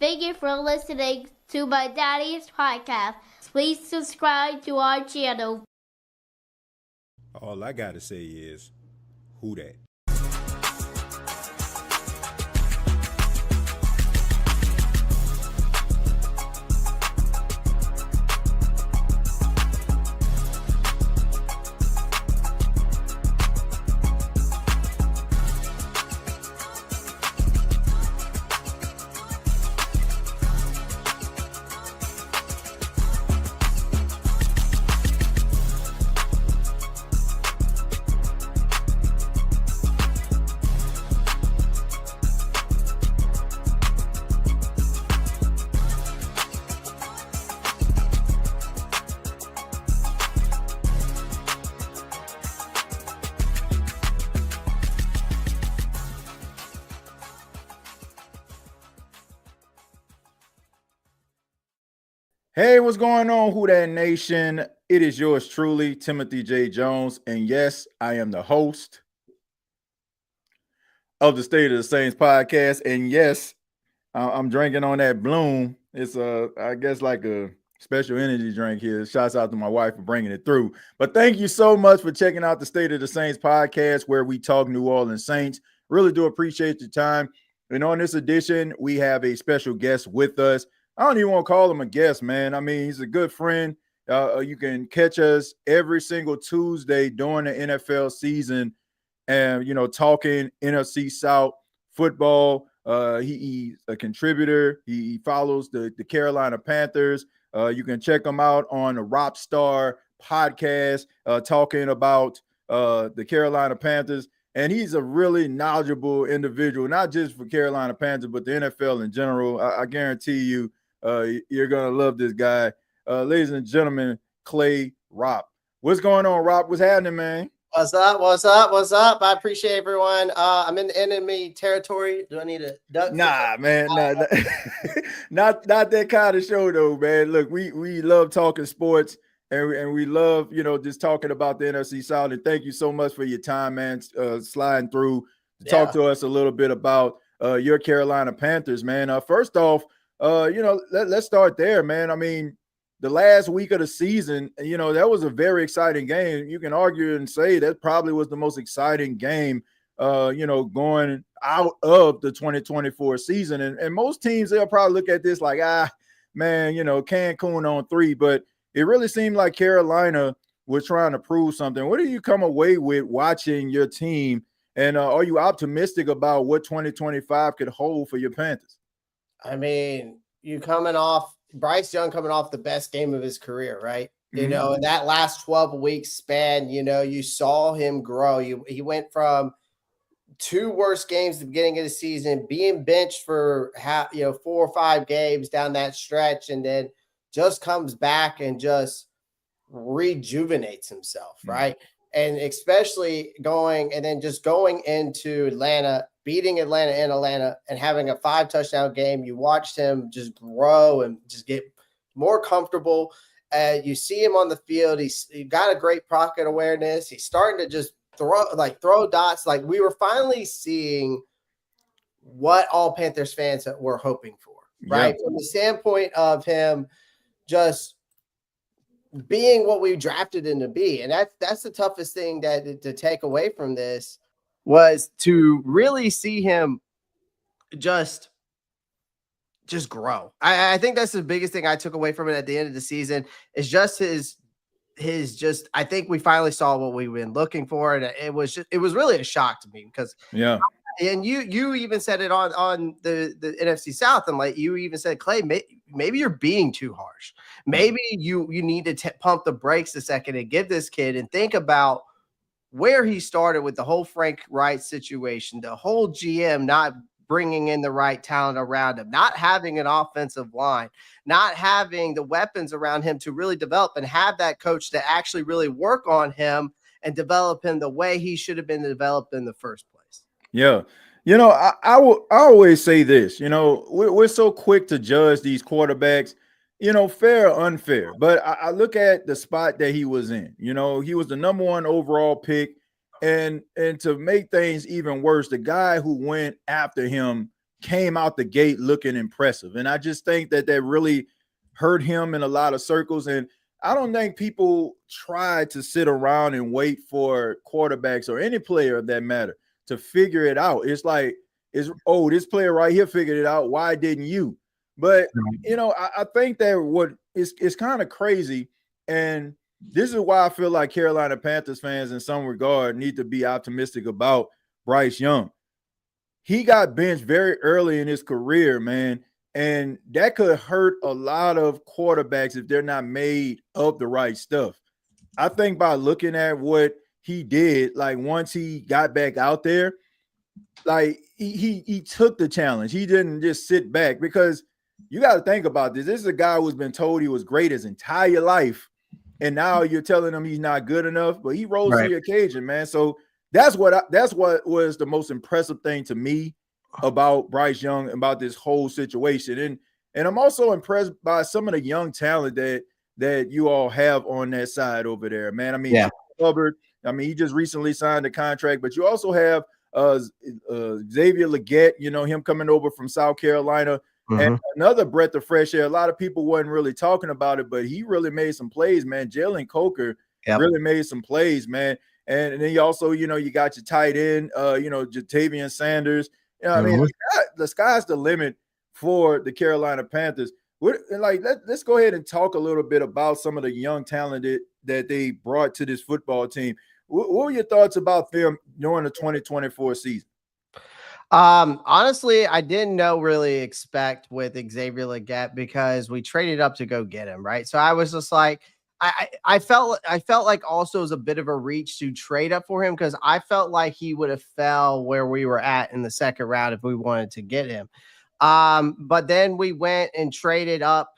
Thank you for listening to my daddy's podcast. Please subscribe to our channel. All I gotta say is, who that? Hey, what's going on, Who Dat Nation? It is yours truly, Timothy J. Jones, and yes, I am the host of the State of the Saints podcast. And yes, I'm drinking on that Bloom. It's I guess like a special energy drink here. Shouts out to my wife for bringing it through. But thank you so much for checking out the State of the Saints podcast, where we talk New Orleans Saints. Really do appreciate your time. And on this edition, we have a special guest with us. I don't even want to call him a guest, man. I mean, he's a good friend. You can catch us every single Tuesday during the NFL season and, talking NFC South football. He's a contributor. He follows the Carolina Panthers. You can check him out on the RoppStar podcast, talking about the Carolina Panthers. And he's a really knowledgeable individual, not just for Carolina Panthers, but the NFL in general. I guarantee you, you're going to love this guy. Ladies and gentlemen, Clay Ropp. What's going on, Ropp? What's happening, man? What's up? I appreciate everyone. I'm in enemy territory. Do I need a duck? Nah, man. Nah, not that kind of show, though, man. Look, we love talking sports, and we love, just talking about the NFC South. And thank you so much for your time, man, sliding through to talk to us a little bit about your Carolina Panthers, man. First off, let's start there, man. I mean, the last week of the season, that was a very exciting game. You can argue and say that probably was the most exciting game, going out of the 2024 season. And most teams, they'll probably look at this like, man, Cancun on 3. But it really seemed like Carolina was trying to prove something. What do you come away with watching your team? And are you optimistic about what 2025 could hold for your Panthers? I mean, Bryce Young coming off the best game of his career, right? In that last 12 weeks span, you saw him grow. He went from 2 worst games at the beginning of the season, being benched for 4 or 5 games down that stretch, and then just comes back and just rejuvenates himself, right? And especially going into Atlanta, beating Atlanta in Atlanta and having a 5-touchdown game. You watched him just grow and just get more comfortable. You see him on the field. He got a great pocket awareness. He's starting to just throw dots. Like, we were finally seeing what all Panthers fans were hoping for, right? From the standpoint of him just being what we drafted him to be. And that's the toughest thing to take away from this, was to really see him just grow. I think that's the biggest thing I took away from it at the end of the season, is just his I think we finally saw what we've been looking for. And it was really a shock to me, because and you even said it on the NFC South, and like you even said, Clay, maybe you're being too harsh. Maybe you need to pump the brakes a second and give this kid and think about where he started with the whole Frank Wright situation, the whole GM not bringing in the right talent around him, not having an offensive line, not having the weapons around him to really develop, and have that coach to actually really work on him and develop him the way he should have been developed in the first place. Yeah. I always say this, we're so quick to judge these quarterbacks, fair or unfair. But I look at the spot that he was in. He was the number 1 overall pick. And to make things even worse, the guy who went after him came out the gate looking impressive. And I just think that really hurt him in a lot of circles. And I don't think people try to sit around and wait for quarterbacks or any player of that matter to figure it out. It's like, this player right here figured it out. Why didn't you? But, I think that it's kind of crazy. And this is why I feel like Carolina Panthers fans in some regard need to be optimistic about Bryce Young. He got benched very early in his career, man. And that could hurt a lot of quarterbacks if they're not made of the right stuff. I think by looking at what he did, like once he got back out there, like he took the challenge. He didn't just sit back, because you got to think about this. This is a guy who's been told he was great his entire life. And now you're telling him he's not good enough, but he rose to the occasion, man. So that's what was the most impressive thing to me about Bryce Young, about this whole situation. And I'm also impressed by some of the young talent that you all have on that side over there, man. I mean, Hubbard, he just recently signed a contract, but you also have Xavier Legette, him coming over from South Carolina. And another breath of fresh air. A lot of people wasn't really talking about it, but he really made some plays, man. Jalen Coker really made some plays, man. And then you also, you got your tight end, Jatavian Sanders. The sky's the limit for the Carolina Panthers. Let's go ahead and talk a little bit about some of the young talent that they brought to this football team. What were your thoughts about them during the 2024 season? Honestly, I didn't really expect with Xavier Legette, because we traded up to go get him, right? So I was just like, I felt like also it was a bit of a reach to trade up for him, because I felt like he would have fell where we were at in the second round if we wanted to get him. But then we went and traded up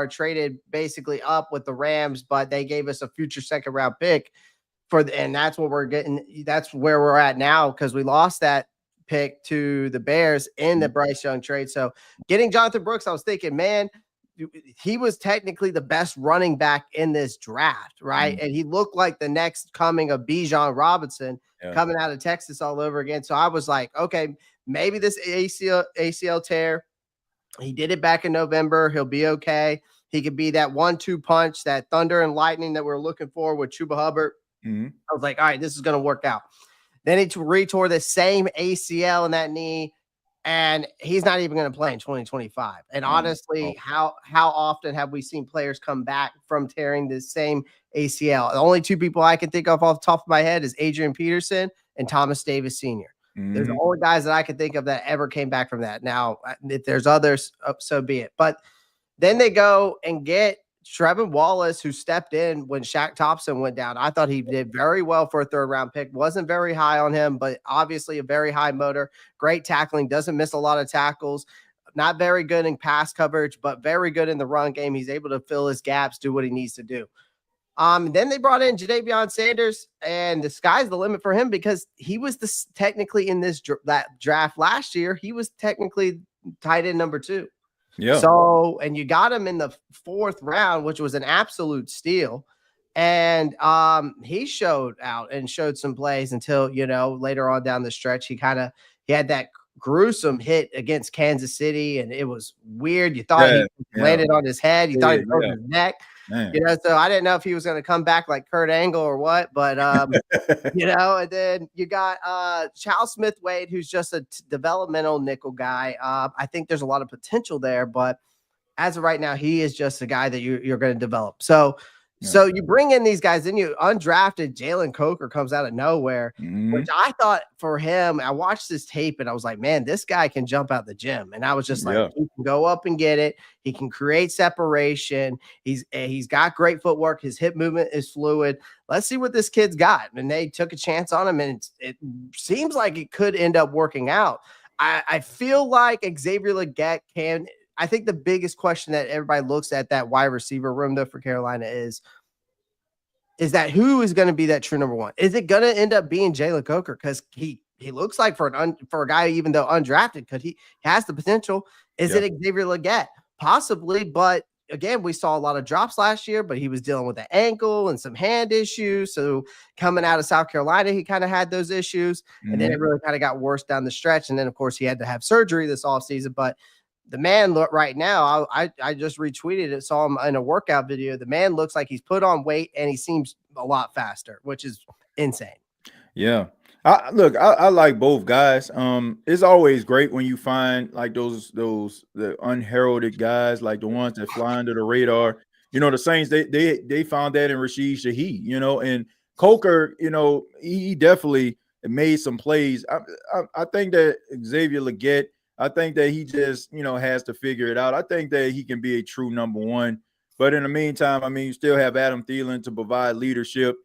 traded basically up with the Rams, but they gave us a future second round pick. And that's what we're getting. That's where we're at now, because we lost that pick to the Bears in the Bryce Young trade. So getting Jonathan Brooks, I was thinking, man, he was technically the best running back in this draft, right? And he looked like the next coming of Bijan Robinson coming out of Texas all over again. So I was like, okay, maybe this ACL tear, he did it back in November. He'll be okay. He could be that 1-2 punch, that thunder and lightning that we're looking for with Chuba Hubbard. I was like, all right, this is going to work out. Then he retore the same ACL in that knee, and he's not even going to play in 2025. And honestly, how often have we seen players come back from tearing the same ACL? The only two people I can think of off the top of my head is Adrian Peterson and Thomas Davis Sr. They're the only guys that I can think of that ever came back from that. Now, if there's others, so be it. But then they go and get Trevin Wallace, who stepped in when Shaq Thompson went down. I thought he did very well for a third-round pick. Wasn't very high on him, but obviously a very high motor. Great tackling. Doesn't miss a lot of tackles. Not very good in pass coverage, but very good in the run game. He's able to fill his gaps, do what he needs to do. Then they brought in Jadavion Sanders, and the sky's the limit for him, because he was technically in that draft last year. He was technically tight end number 2. Yeah. So, and you got him in the 4th round, which was an absolute steal. And he showed out and showed some plays until, later on down the stretch, he had that gruesome hit against Kansas City, and it was weird. You thought he landed on his head. You thought he broke his neck. Man. So I didn't know if he was going to come back like Kurt Angle or what, but and then you got Charles Smith-Wade, who's just a developmental nickel guy. I think there's a lot of potential there, but as of right now, he is just a guy that you're going to develop. So you bring in these guys, then you undrafted Jalen Coker comes out of nowhere, which I thought for him, I watched this tape and I was like, man, this guy can jump out the gym. And I was just like, he can go up and get it. He can create separation. He's got great footwork. His hip movement is fluid. Let's see what this kid's got. And they took a chance on him, and it seems like it could end up working out. I feel like Xavier Legette can. I think the biggest question that everybody looks at that wide receiver room, though, for Carolina is that who is going to be that true number 1? Is it going to end up being Jalen Coker? Because he looks like for a guy, even though undrafted, because he has the potential. Is it Xavier Legette? Possibly, but again, we saw a lot of drops last year, but he was dealing with the ankle and some hand issues. So coming out of South Carolina, he kind of had those issues. And then it really kind of got worse down the stretch. And then, of course, he had to have surgery this offseason. But the man look right now, I just retweeted it, saw him in a workout video. The man looks like he's put on weight and he seems a lot faster, which is insane. Yeah. I like both guys. It's always great when you find like the unheralded guys, like the ones that fly under the radar. The Saints, they found that in Rashid Shaheed, and Coker, he definitely made some plays. I think that Xavier Legette, I think that he just, has to figure it out. I think that he can be a true number one. But in the meantime, I mean, you still have Adam Thielen to provide leadership.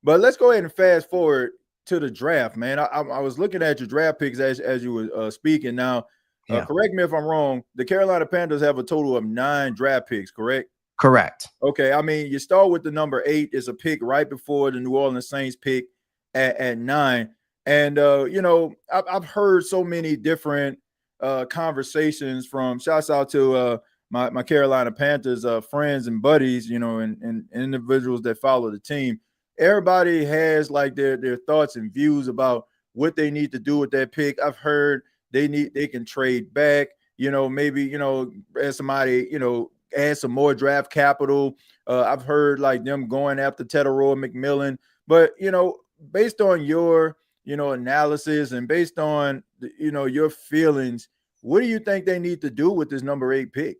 But let's go ahead and fast forward to the draft, man. I was looking at your draft picks as you were speaking. Now, correct me if I'm wrong. The Carolina Panthers have a total of 9 draft picks, correct? Correct. Okay. I mean, you start with the number 8. It's a pick right before the New Orleans Saints pick at 9. And, I've heard so many different conversations from shouts out to my Carolina Panthers friends and buddies, and individuals that follow the team. Everybody has like their thoughts and views about what they need to do with that pick. I've heard they can trade back, maybe, as somebody, add some more draft capital. I've heard like them going after Tedero McMillan, but, based on your, analysis and based on, your feelings, what do you think they need to do with this number 8 pick?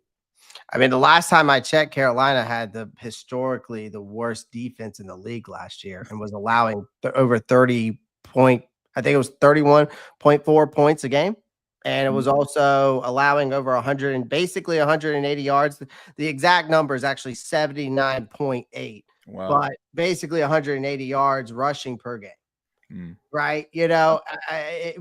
I mean, the last time I checked, Carolina had historically the worst defense in the league last year and was allowing over 30 point, I think it was 31.4 points a game. And it was also allowing over 100 and basically 180 yards. The exact number is actually 79.8. Wow. But basically 180 yards rushing per game. Right. I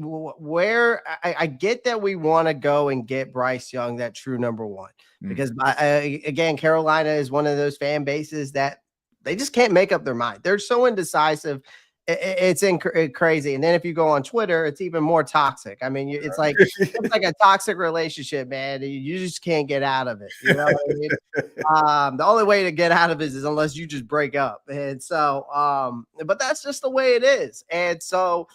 get that we want to go and get Bryce Young, that true number 1, because again, Carolina is one of those fan bases that they just can't make up their mind. They're so indecisive. It's crazy. And then if you go on Twitter, it's even more toxic. I mean, it's like a toxic relationship, man. You just can't get out of it. You know what I mean? The only way to get out of it is unless you just break up. And so, but that's just the way it is. And so,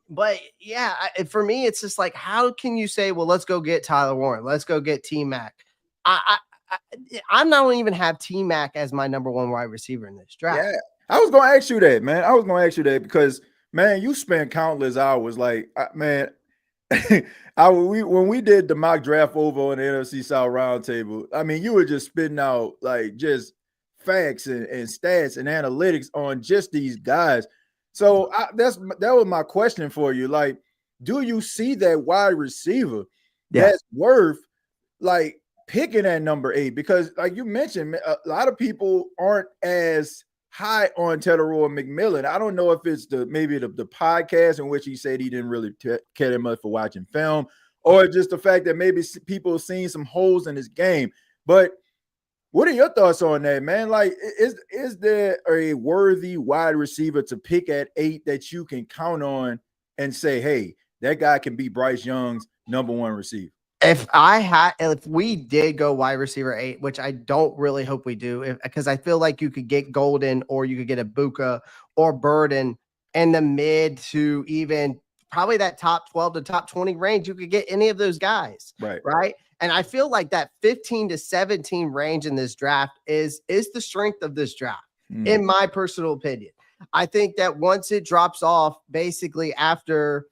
but yeah, for me, it's just like, how can you say, well, let's go get Tyler Warren. Let's go get T-Mac. I don't even have T-Mac as my number 1 wide receiver in this draft. Yeah. I was going to ask you that, man. I was going to ask you that because, man, you spent countless hours. Like, man, when we did the mock draft over on the NFC South roundtable, I mean, you were just spitting out like just facts and stats and analytics on just these guys. So that was my question for you. Like, do you see that wide receiver that's worth like picking at number 8? Because, like you mentioned, a lot of people aren't as high on Tedero McMillan. I don't know if it's maybe the podcast in which he said he didn't really care that much for watching film, or just the fact that maybe people seen some holes in his game. But what are your thoughts on that, man? Like, is there a worthy wide receiver to pick at 8 that you can count on and say, hey, that guy can be Bryce Young's number 1 receiver? If we did go wide receiver 8, which I don't really hope we do, because I feel like you could get Golden or you could get a Buka or Burden in the mid to even probably that top 12 to top 20 range. You could get any of those guys. Right. And I feel like that 15 to 17 range in this draft is the strength of this draft, in my personal opinion. I think that once it drops off, basically after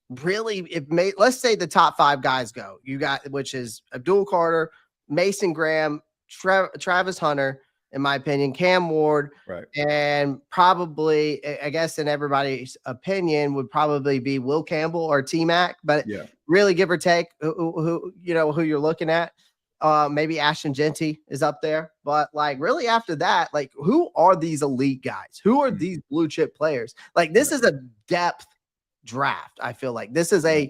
let's say the top 5 guys go, you got, which is Abdul Carter, Mason Graham, Travis Hunter, in my opinion, Cam Ward, and probably, I guess in everybody's opinion, would probably be Will Campbell or T-Mac, but really give or take who you're looking at. Maybe Ashton Genty is up there, but like really after that, like who are these elite guys? Who are these blue chip players? Like this is a depth draft. I feel like this is a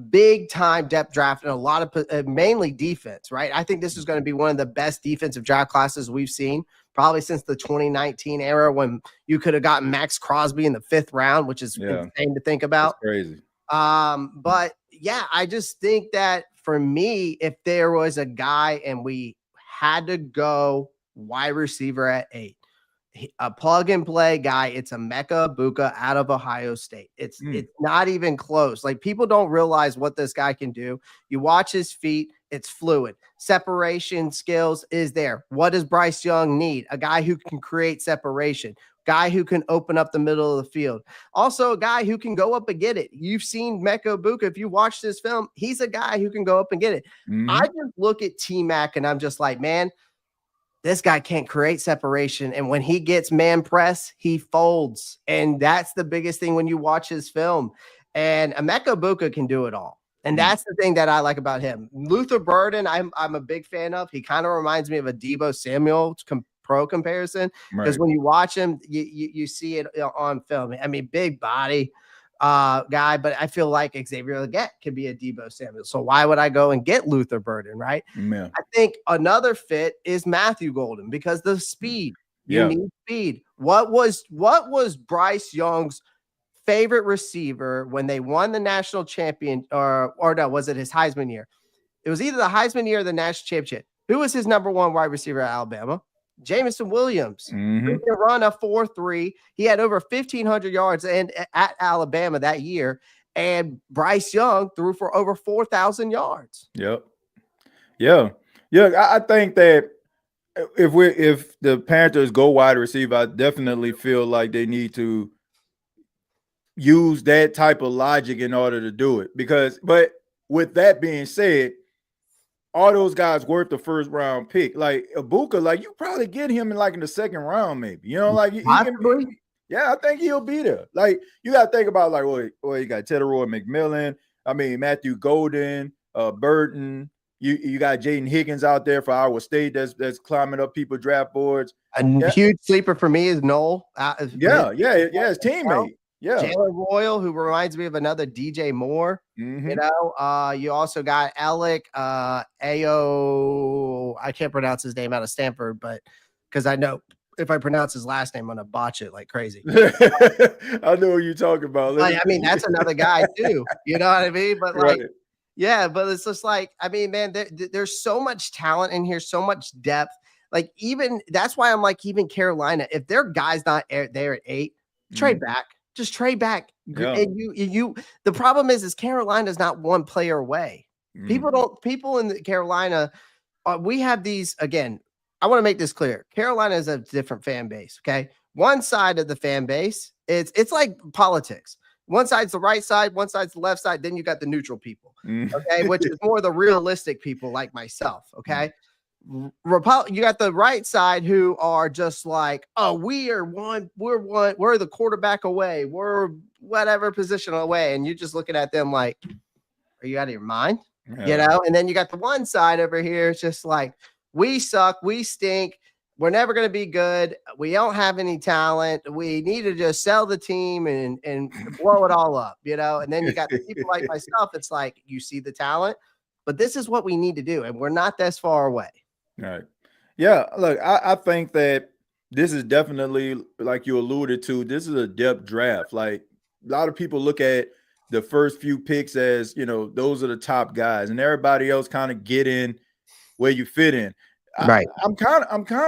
big time depth draft and a lot of mainly defense, right? I think this is going to be one of the best defensive draft classes we've seen probably since the 2019 era, when you could have gotten Max Crosby in the 5th round, which is insane to think about. That's crazy. But yeah, I just think that for me, if there was a guy and we had to go wide receiver at 8, a plug and play guy, it's Emeka Egbuka out of Ohio State. It's not even close. Like, people don't realize what this guy can do. You watch his feet, it's fluid. Separation skills is there. What does Bryce Young need? A guy who can create separation, guy who can open up the middle of the field. Also a guy who can go up and get it. You've seen Emeka Egbuka. If you watch this film, he's a guy who can go up and get it. I just look at T-Mac and I'm just like, man, this guy can't create separation. And when he gets man press, he folds. And that's the biggest thing when you watch his film. And Emeka Egbuka can do it all. And that's the thing that I like about him. Luther Burden, I'm a big fan of. He kind of reminds me of a Deebo Samuel pro comparison. Because when you watch him, you see it on film. I mean, big body guy, but I feel like Xavier Legette could be a Deebo Samuel. So why would I go and get Luther Burden, right? Yeah. I think another fit is Matthew Golden, because the speed. You need speed. What was Bryce Young's favorite receiver when they won the national champion, or no, was it his Heisman year? It was either the Heisman year or the national championship. Who was his number 1 wide receiver at Alabama? Jamison Williams. He can run a 4.3. He had over 1,500 yards at Alabama that year, and Bryce Young threw for over 4,000 yards. Yep. Yeah. I think that if the Panthers go wide receiver, I definitely feel like they need to use that type of logic in order to do it. But with that being said, all those guys worth the first round pick. Like Egbuka, like you probably get him in the second round, maybe. You know, like I think he'll be there. Like, you got to think about you got Teteroy McMillan. I mean, Matthew Golden, Burton. You got Jaden Higgins out there for Iowa State that's climbing up people's draft boards. A huge sleeper for me is Noel. His teammate. Yeah, Jalen Royal, who reminds me of another DJ Moore. You know, you also got Alec Ayo. I can't pronounce his name, out of Stanford, but because I know if I pronounce his last name, I'm gonna botch it like crazy. I know what you're talking about. I mean, that's another guy too. You know what I mean? But yeah, but it's just like, I mean, man, there's so much talent in here, so much depth. Like, even that's why I'm like, even Carolina, if their guy's not there at 8, trade back. Just trade back. Yeah. And the problem is Carolina's not one player away. People in Carolina, we have these, again, I want to make this clear. Carolina is a different fan base. Okay. One side of the fan base, it's like politics. One side's the right side, one side's the left side. Then you got the neutral people. Okay. Which is more the realistic people like myself. Okay. You got the right side who are just like, oh, we're the quarterback away, we're whatever position away, and you're just looking at them like, are you out of your mind? You know? And then you got the one side over here, it's just like, we suck, we stink, we're never going to be good, we don't have any talent, we need to just sell the team and blow it all up, you know? And then you got the people like myself, it's like, you see the talent, but this is what we need to do, and we're not this far away. Right. Yeah. Look, I think that this is definitely, like you alluded to, this is a depth draft. Like, a lot of people look at the first few picks as, you know, those are the top guys, and everybody else kind of get in where you fit in. Right. I'm kind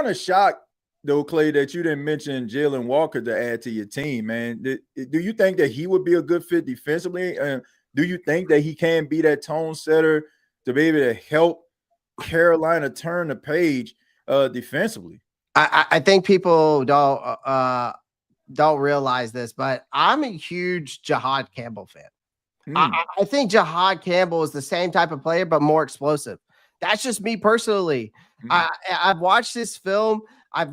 of shocked though, Clay, that you didn't mention Jalen Walker to add to your team, man. Do you think that he would be a good fit defensively? And do you think that he can be that tone setter to be able to help Carolina turn the page defensively? I think people don't realize this, but I'm a huge Jahad Campbell fan. I think Jahad Campbell is the same type of player, but more explosive. That's just me personally. I've watched this film. I've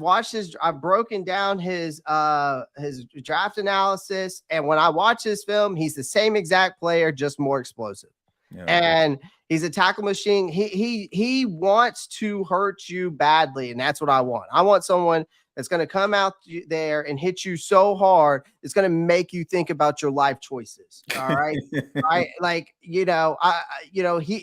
broken down his draft analysis, and when I watch this film, he's the same exact player, just more explosive. Yeah. And he's a tackle machine. He wants to hurt you badly, and that's what I want. I want someone that's going to come out there and hit you so hard, it's going to make you think about your life choices. All right. Like,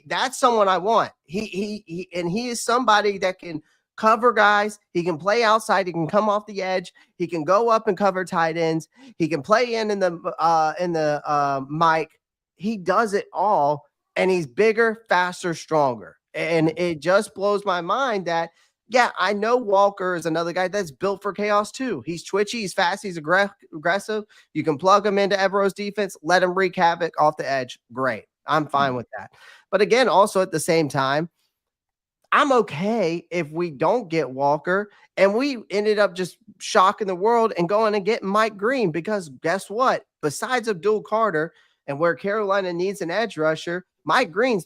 that's someone I want. He is somebody that can cover guys. He can play outside. He can come off the edge. He can go up and cover tight ends. He can play in the mic. He does it all. and he's bigger, faster, stronger. And it just blows my mind that, yeah, I know Walker is another guy that's built for chaos too. He's twitchy, he's fast, he's aggressive. You can plug him into Evero's defense, let him wreak havoc off the edge. Great. I'm fine with that. But again, also at the same time, I'm okay if we don't get Walker and we ended up just shocking the world and going and getting Mike Green, because guess what? Besides Abdul Carter and where Carolina needs an edge rusher, Mike Green's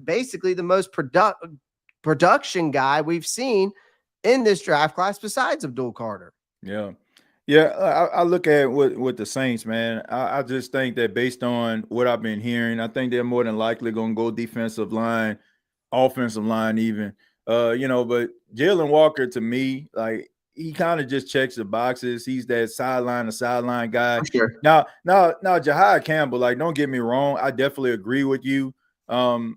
basically the most production guy we've seen in this draft class besides Abdul Carter. Yeah. Yeah, I look at with the Saints, man. I just think that based on what I've been hearing, I think they're more than likely going to go defensive line, offensive line even. But Jalen Walker, to me, like, he kind of just checks the boxes. He's that sideline to sideline guy. For sure. Now, Jahai Campbell, like, don't get me wrong, I definitely agree with you. But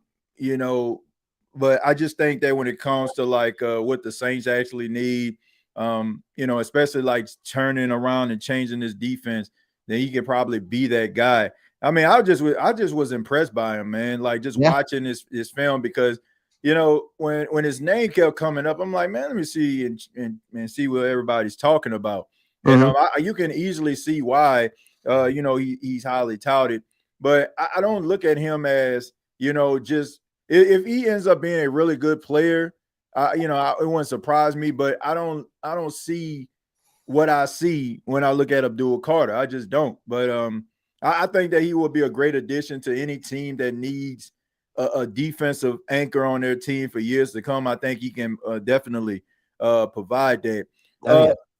I just think that when it comes to like what the Saints actually need, especially like turning around and changing his defense, then he could probably be that guy. I mean, I just was impressed by him, man. Like, just watching his film, because when his name kept coming up, I'm like, man, let me see and see what everybody's talking about. Mm-hmm. You can easily see why. He's highly touted, but I don't look at him as just if he ends up being a really good player. It wouldn't surprise me, but I don't see what I see when I look at Abdul Carter. I just don't. But I think that he will be a great addition to any team that needs a defensive anchor on their team for years to come. I think he can definitely provide that.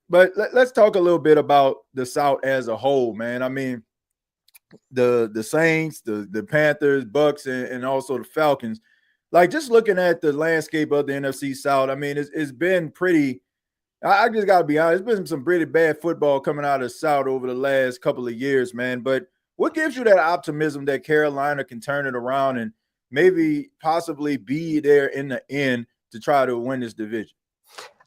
But let's talk a little bit about the South as a whole, man. I mean, the Saints, the Panthers, Bucks, and also the Falcons. Like, just looking at the landscape of the NFC South, I mean, it's been pretty – I just got to be honest, it's been some pretty bad football coming out of the South over the last couple of years, man. But what gives you that optimism that Carolina can turn it around and maybe possibly be there in the end to try to win this division?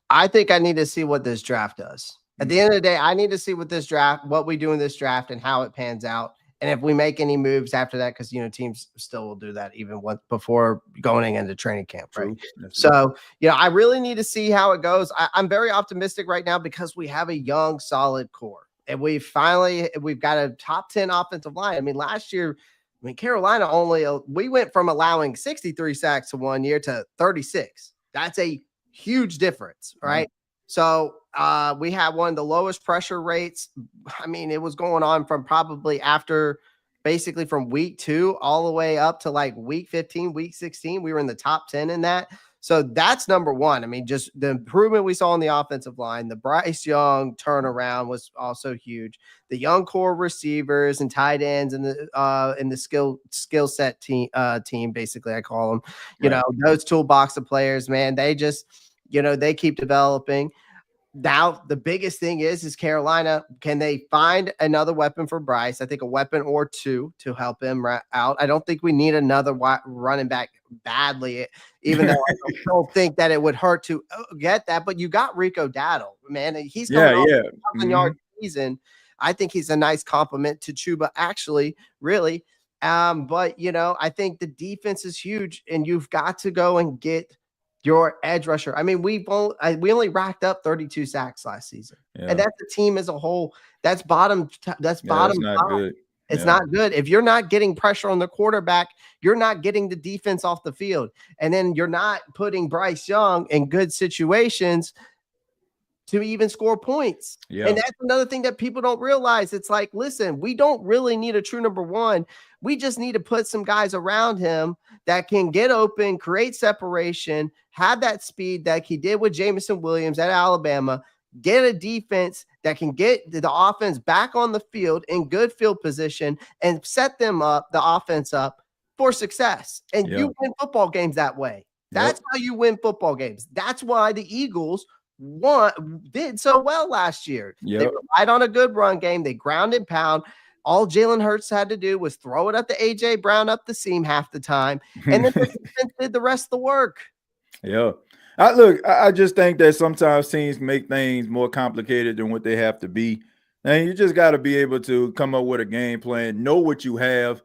I think I need to see what this draft does. At the end of the day, I need to see what we do in this draft and how it pans out. And if we make any moves after that, because, teams still will do that even before going into training camp, right? So, I really need to see how it goes. I'm very optimistic right now because we have a young, solid core. And we've got a top 10 offensive line. I mean, last year, Carolina we went from allowing 63 sacks to 1 year to 36. That's a huge difference, right? Mm-hmm. So we had one of the lowest pressure rates. I mean, it was going on from probably basically from week 2 all the way up to like week 15, week 16. We were in the top 10 in that. So that's number one. I mean, just the improvement we saw on the offensive line, the Bryce Young turnaround was also huge. The young core receivers and tight ends and the skill set team, basically, I call them, right. Those toolbox of players, man, they just, they keep developing. Now, the biggest thing is Carolina, can they find another weapon for Bryce? I think a weapon or two to help him out. I don't think we need another running back badly, even though I don't think that it would hurt to get that. But you got Rico Dowdle, man. He's coming off a 1,000-yard season. I think he's a nice compliment to Chuba, actually, really. But, I think the defense is huge, and you've got to go and get your edge rusher. I mean, we only racked up 32 sacks last season, and that's the team as a whole. That's bottom. That's not good. It's not good. If you're not getting pressure on the quarterback, you're not getting the defense off the field, and then you're not putting Bryce Young in good situations to even score points. Yeah. And that's another thing that people don't realize. It's like, listen, we don't really need a true number one. We just need to put some guys around him that can get open, create separation, have that speed that he did with Jameson Williams at Alabama, get a defense that can get the offense back on the field in good field position and set the offense up for success. And you win football games that way. That's how you win football games. That's why the Eagles did so well last year. They relied on a good run game. They ground and pound. All Jalen Hurts had to do was throw it up to A.J. Brown up the seam half the time, and then the defense did the rest of the work. Yeah. I just think that sometimes teams make things more complicated than what they have to be. And you just got to be able to come up with a game plan, know what you have,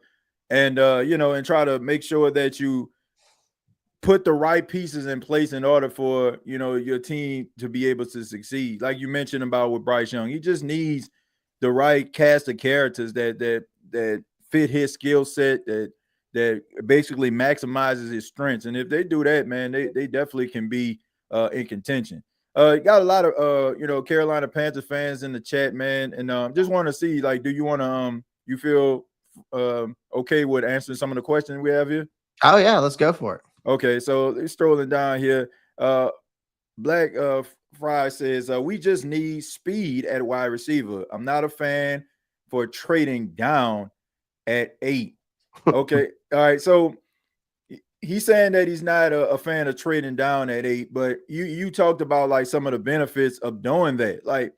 and and try to make sure that you put the right pieces in place in order for your team to be able to succeed. Like you mentioned about with Bryce Young, he just needs the right cast of characters that fit his skill set, that basically maximizes his strengths. And if they do that, man, they definitely can be in contention. Got a lot of Carolina Panthers fans in the chat, man, and just want to see, like, do you want to you feel okay with answering some of the questions we have here? Oh yeah, let's go for it. Okay, so they're strolling down here. Black Fry says, we just need speed at wide receiver. I'm not a fan for trading down at 8. Okay, all right. So he's saying that he's not a fan of trading down at 8, but you talked about like some of the benefits of doing that. Like,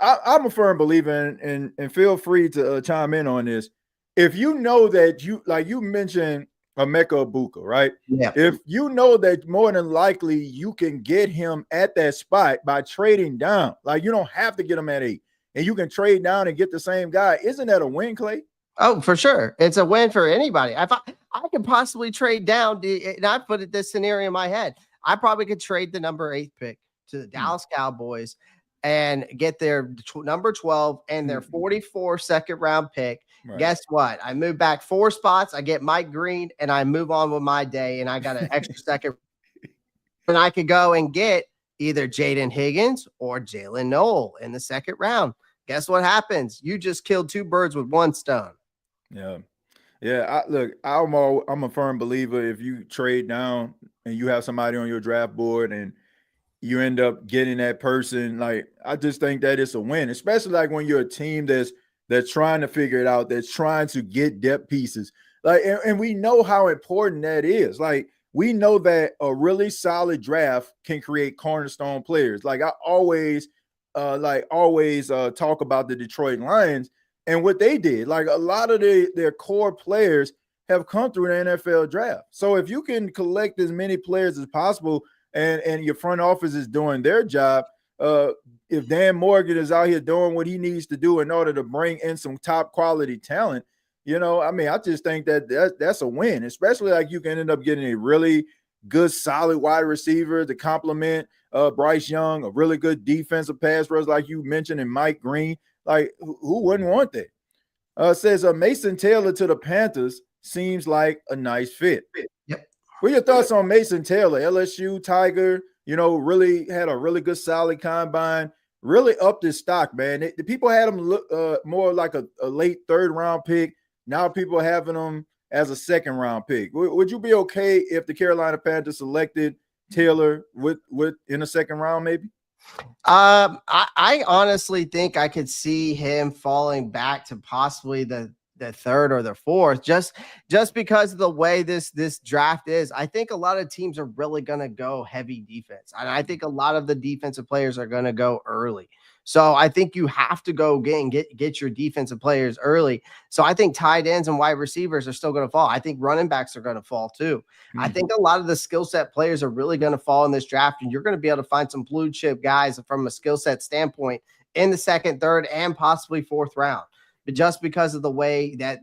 I'm a firm believer in, and feel free to chime in on this. If you know that you mentioned Emeka Ibuka, right? Yeah. If you know that more than likely you can get him at that spot by trading down, like you don't have to get him at 8, and you can trade down and get the same guy. Isn't that a win, Clay? Oh, for sure. It's a win for anybody. If I could possibly trade down, and I put this scenario in my head, I probably could trade the number 8 pick to the Dallas Cowboys and get their number 12 and their 44 second round pick. Right. Guess what? I move back 4 spots. I get Mike Green and I move on with my day. And I got an extra second. And I could go and get either Jaden Higgins or Jalen Noel in the second round. Guess what happens? You just killed 2 birds with 1 stone. Yeah. Yeah. I'm a firm believer. If you trade down and you have somebody on your draft board and you end up getting that person, like, I just think that it's a win, especially like when you're a team that's trying to figure it out, that's trying to get depth pieces. Like, and we know how important that is. Like, we know that a really solid draft can create cornerstone players. Like, I always talk about the Detroit Lions and what they did. Like, a lot of their core players have come through the NFL draft. So if you can collect as many players as possible and your front office is doing their job, if Dan Morgan is out here doing what he needs to do in order to bring in some top quality talent, I just think that's a win, especially like you can end up getting a really good, solid wide receiver to complement Bryce Young, a really good defensive pass rush, like you mentioned, and Mike Green. Like, who wouldn't want that? Says Mason Taylor to the Panthers seems like a nice fit. Yep. What are your thoughts on Mason Taylor? LSU Tiger, really had a really good, solid combine, really upped his stock, man. The people had him look more like a late 3rd round pick. Now people are having him as a 2nd round pick. Would you be okay if the Carolina Panthers selected Taylor with in the 2nd round, maybe? I honestly think I could see him falling back to possibly the 3rd or the 4th, just because of the way this draft is. I think a lot of teams are really going to go heavy defense, and I think a lot of the defensive players are going to go early. So I think you have to go get your defensive players early. So I think tight ends and wide receivers are still going to fall. I think running backs are going to fall too. Mm-hmm. I think a lot of the skill set players are really going to fall in this draft, and you're going to be able to find some blue chip guys from a skill set standpoint in the 2nd, 3rd, and possibly 4th round. But just because of the way that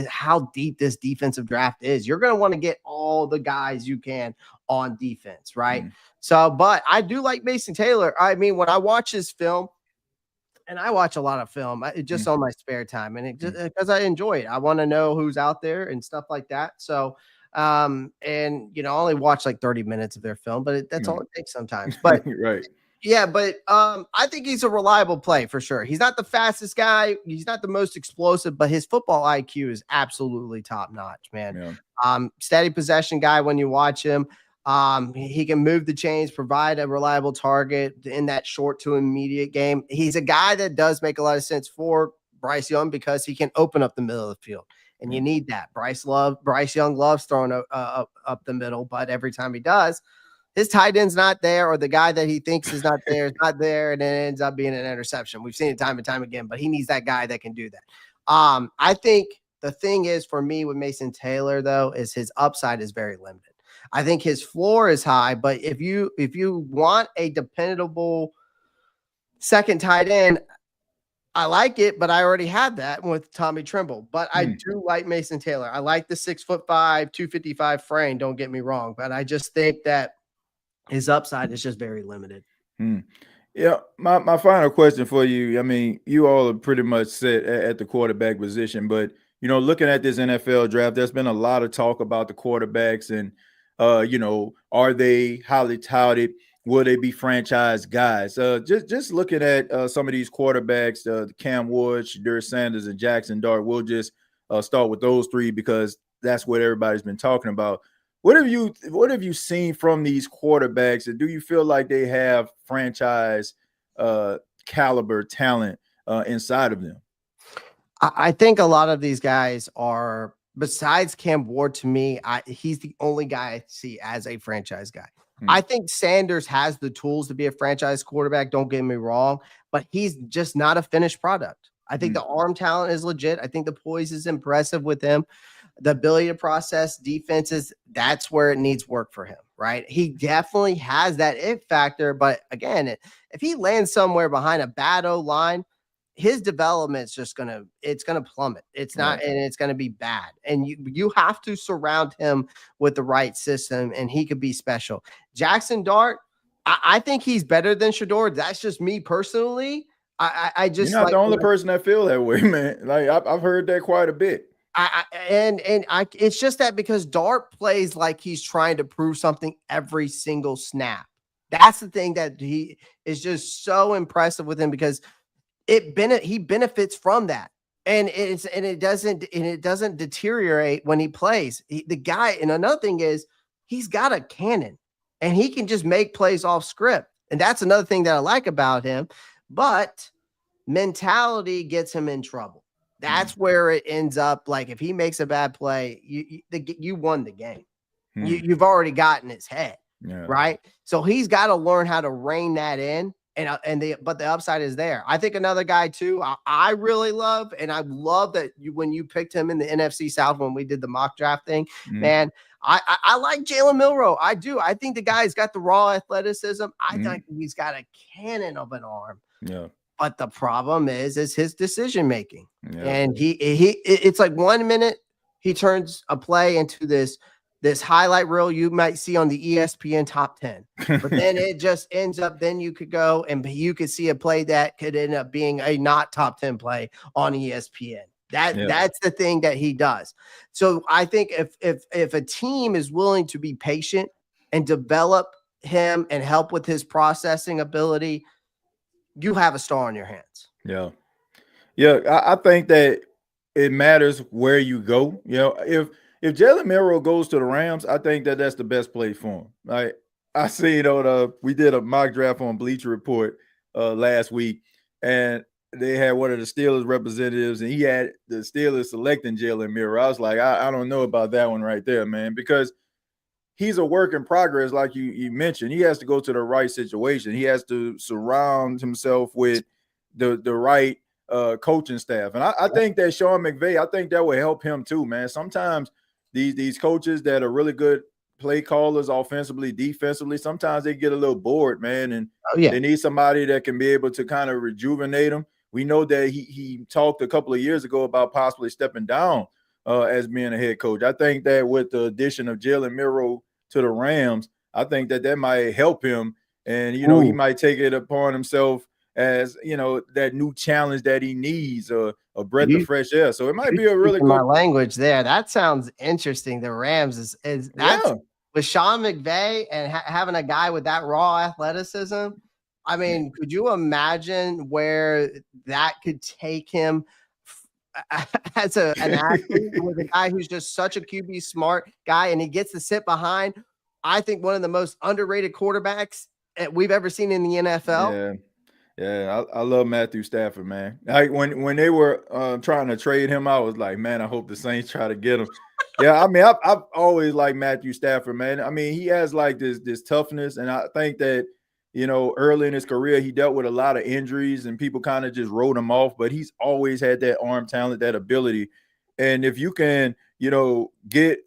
how deep this defensive draft is, you're going to want to get all the guys you can on defense, right? Mm-hmm. So, but I do like Mason Taylor. I mean, when I watch his film, and I watch a lot of film, just on my spare time, and it just because I enjoy it. I want to know who's out there and stuff like that. So, and I only watch like 30 minutes of their film, but that's all it takes sometimes. But right. Yeah, but I think he's a reliable play for sure. He's not the fastest guy. He's not the most explosive, but his football IQ is absolutely top notch, man. Yeah. Steady possession guy when you watch him. He can move the chains, provide a reliable target in that short to immediate game. He's a guy that does make a lot of sense for Bryce Young because he can open up the middle of the field, and you need that. Bryce Young loves throwing up the middle, but every time he does, his tight end's not there, or the guy that he thinks is not there, and it ends up being an interception. We've seen it time and time again, but he needs that guy that can do that. I think the thing is for me with Mason Taylor, though, is his upside is very limited. I think his floor is high, but if you want a dependable second tight end, I like it, but I already had that with Tommy Tremble. But I do like Mason Taylor. I like the 6'5", 255 frame. Don't get me wrong, but I just think that his upside is just very limited. Yeah, my final question for you. I mean, you all are pretty much set at the quarterback position, but looking at this NFL draft, there's been a lot of talk about the quarterbacks and are they highly touted? Will they be franchise guys? Just looking at some of these quarterbacks, Cam Ward, Shedeur Sanders, and Jackson Dart. We'll just start with those three because that's what everybody's been talking about. What have you seen from these quarterbacks, and do you feel like they have franchise caliber talent inside of them? I think a lot of these guys are, besides Cam Ward, to me, he's the only guy I see as a franchise guy. I think Sanders has the tools to be a franchise quarterback, don't get me wrong, but he's just not a finished product. I think the arm talent is legit. I think the poise is impressive with him. The ability to process defenses, that's where it needs work for him, right? He definitely has that it factor, but again, if he lands somewhere behind a bad O-line, his development's just gonna plummet. It's not, and it's gonna be bad. And you have to surround him with the right system, and he could be special. Jackson Dart, I think he's better than Shedeur. That's just me personally. I just, you're not the only person that feel that way, man. Like I've heard that quite a bit. It's just that because Dart plays like he's trying to prove something every single snap. That's the thing that he is just so impressive with him, because he benefits from that, and it doesn't deteriorate when he plays. The guy, and another thing is he's got a cannon, and he can just make plays off script, and that's another thing that I like about him. But mentality gets him in trouble. That's where it ends up. Like if he makes a bad play, you won the game. You've already gotten his head, right? So he's got to learn how to rein that in. But the upside is there. I think another guy too, I really love, and I love that when you picked him in the NFC South when we did the mock draft thing, man, I like Jalen Milroe. I do. I think the guy's got the raw athleticism. I think he's got a cannon of an arm. Yeah. But the problem is his decision making. And it's like 1 minute he turns a play into this highlight reel you might see on the ESPN top 10. But then it just ends up, then you could go and you could see a play that could end up being a not top 10 play on ESPN. That's the thing that he does. So I think if a team is willing to be patient and develop him and help with his processing ability, you have a star on your hands. Yeah. I think that it matters where you go. If Jalen Milroe goes to the Rams, I think that's the best place for him. Like I see, we did a mock draft on Bleacher Report last week, and they had one of the Steelers representatives, and he had the Steelers selecting Jalen Milroe. I was like, I don't know about that one right there, man, because he's a work in progress, like you mentioned. He has to go to the right situation. He has to surround himself with the right coaching staff. And I think that Sean McVay, I think that will help him too, man. Sometimes these coaches that are really good play callers offensively, defensively, sometimes they get a little bored, man, and they need somebody that can be able to kind of rejuvenate them. We know that he talked a couple of years ago about possibly stepping down as being a head coach. I think that with the addition of Jalen Milroe to the Rams, I think that might help him, and he might take it upon himself as that new challenge that he needs, a breath of fresh air. So it might be a really good my language there. That sounds interesting. The Rams is with Sean McVay and having a guy with that raw athleticism. I mean, could you imagine where that could take him as an athlete with a guy who's just such a QB smart guy, and he gets to sit behind, I think, one of the most underrated quarterbacks we've ever seen in the NFL. Yeah, I love Matthew Stafford, man. Like when they were trying to trade him, I was like, man, I hope the Saints try to get him. Yeah, I mean, I've always liked Matthew Stafford, man. I mean, he has like this toughness, and I think that early in his career, he dealt with a lot of injuries, and people kind of just wrote him off. But he's always had that arm talent, that ability, and if you can, get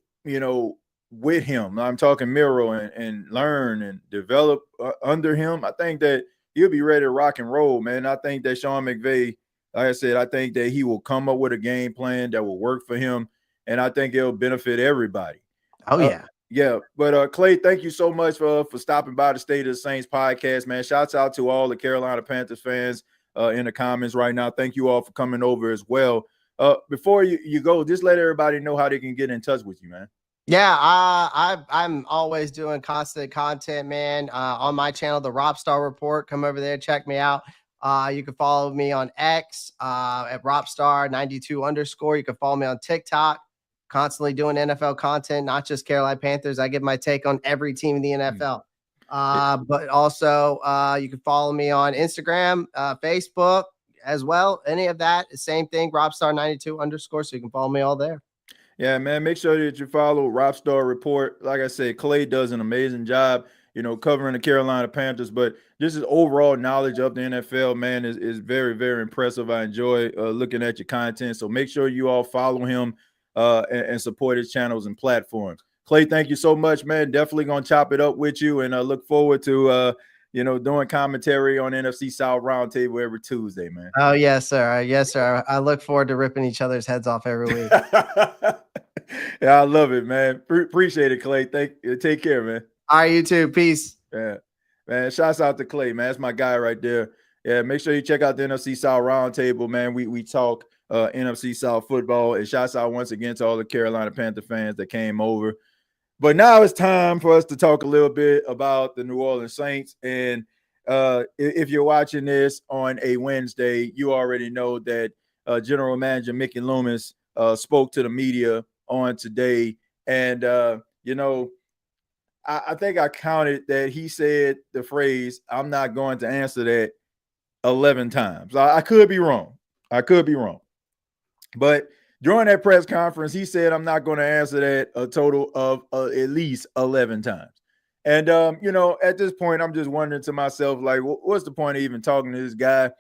with him, I'm talking Milroe, and learn and develop under him, I think that he'll be ready to rock and roll, man. I think that Sean McVay Like I said, I think that he will come up with a game plan that will work for him, and I think it'll benefit everybody. Oh, yeah. Yeah, but Clay, thank you so much for stopping by the State of the Saints podcast, man. Shouts out to all the Carolina Panthers fans in the comments right now. Thank you all for coming over as well. Before you go, just let everybody know how they can get in touch with you, man. Yeah, I'm always doing constant content, man. On my channel, the RoppStar Report. Come over there, check me out. You can follow me on X at RoppStar92_. You can follow me on TikTok. Constantly doing NFL content, not just Carolina Panthers. I give my take on every team in the NFL. But also, you can follow me on Instagram, Facebook as well. Any of that, same thing, RoppStar92_. So you can follow me all there. Yeah, man, make sure that you follow RoppStar Report. Like I said, Clay does an amazing job, covering the Carolina Panthers, but just his overall knowledge of the NFL, man, is very, very impressive. I enjoy looking at your content. So make sure you all follow him and support his channels and platforms. Clay, thank you so much, man. Definitely going to chop it up with you, and I look forward to, doing commentary on NFC South Roundtable every Tuesday, man. Oh, yes, sir. Yes, sir. I look forward to ripping each other's heads off every week. Yeah, I love it, man. Appreciate it, Clay. Take care, man. All right, you too. Peace. Yeah, man. Shouts out to Clay, man. That's my guy right there. Yeah, make sure you check out the NFC South Roundtable, man. We talk NFC South football, and shouts out once again to all the Carolina Panther fans that came over. But now it's time for us to talk a little bit about the New Orleans Saints. And if you're watching this on a Wednesday, you already know that General Manager Mickey Loomis spoke to the media on today. And, I think I counted that he said the phrase, "I'm not going to answer that," 11 times. I could be wrong. But during that press conference, he said, "I'm not going to answer that" a total of at least 11 times. And, at this point, I'm just wondering to myself, like, what's the point of even talking to this guy?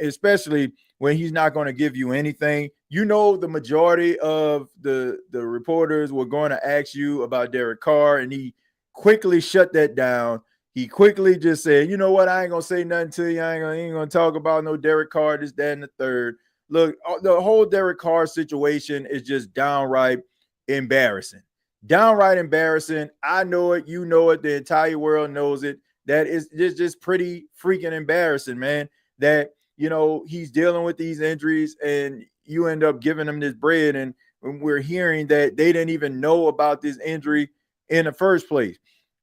Especially when he's not going to give you anything. The majority of the reporters were going to ask you about Derek Carr, and he quickly shut that down. He quickly just said, "You know what? I ain't going to say nothing to you. I ain't going to talk about no Derek Carr, this, that, and the third." Look, the whole Derek Carr situation is just downright embarrassing. Downright embarrassing. I know it. You know it. The entire world knows it. That is just pretty freaking embarrassing, man, that, he's dealing with these injuries and you end up giving him this bread. And when we're hearing that they didn't even know about this injury in the first place.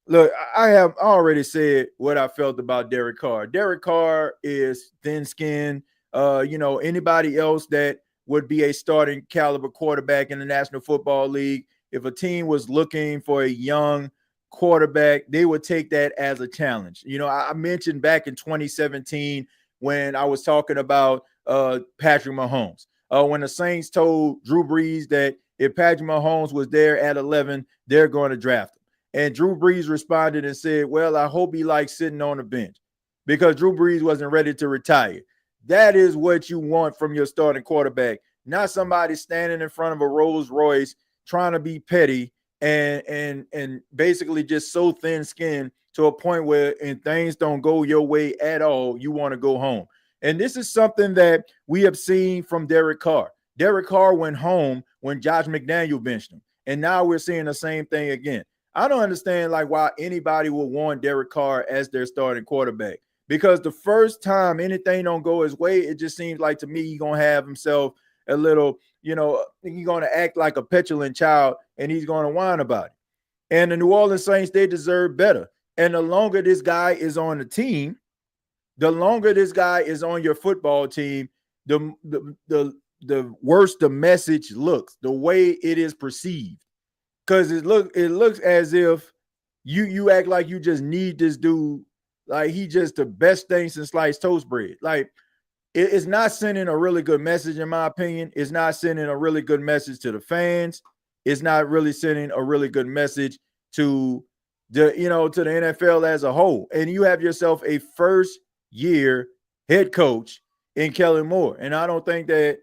Look, I have already said what I felt about Derek Carr. Derek Carr is thin-skinned. Anybody else that would be a starting caliber quarterback in the National Football League, if a team was looking for a young quarterback, they would take that as a challenge. I mentioned back in 2017 when I was talking about Patrick Mahomes, when the Saints told Drew Brees that if Patrick Mahomes was there at 11, they're going to draft him. And Drew Brees responded and said, "Well, I hope he likes sitting on the bench," because Drew Brees wasn't ready to retire. That is what you want from your starting quarterback, not somebody standing in front of a Rolls Royce trying to be petty and basically just so thin-skinned to a point where things don't go your way at all, you want to go home. And this is something that we have seen from Derek Carr. Derek Carr went home when Josh McDaniel benched him, and now we're seeing the same thing again. I don't understand why anybody would want Derek Carr as their starting quarterback, because the first time anything don't go his way, it just seems like to me he's going to have himself a little, he's going to act like a petulant child and he's going to whine about it. And the New Orleans Saints, they deserve better. And the longer this guy is on the team, the longer this guy is on your football team, the worse the message looks, the way it is perceived. Because it looks as if you act like you just need this dude, like he just the best thing since sliced toast bread. Like, it's not sending a really good message, in my opinion. It's not sending a really good message to the fans. It's not really sending a really good message to the NFL as a whole. And you have yourself a first-year head coach in Kellen Moore. And I don't think that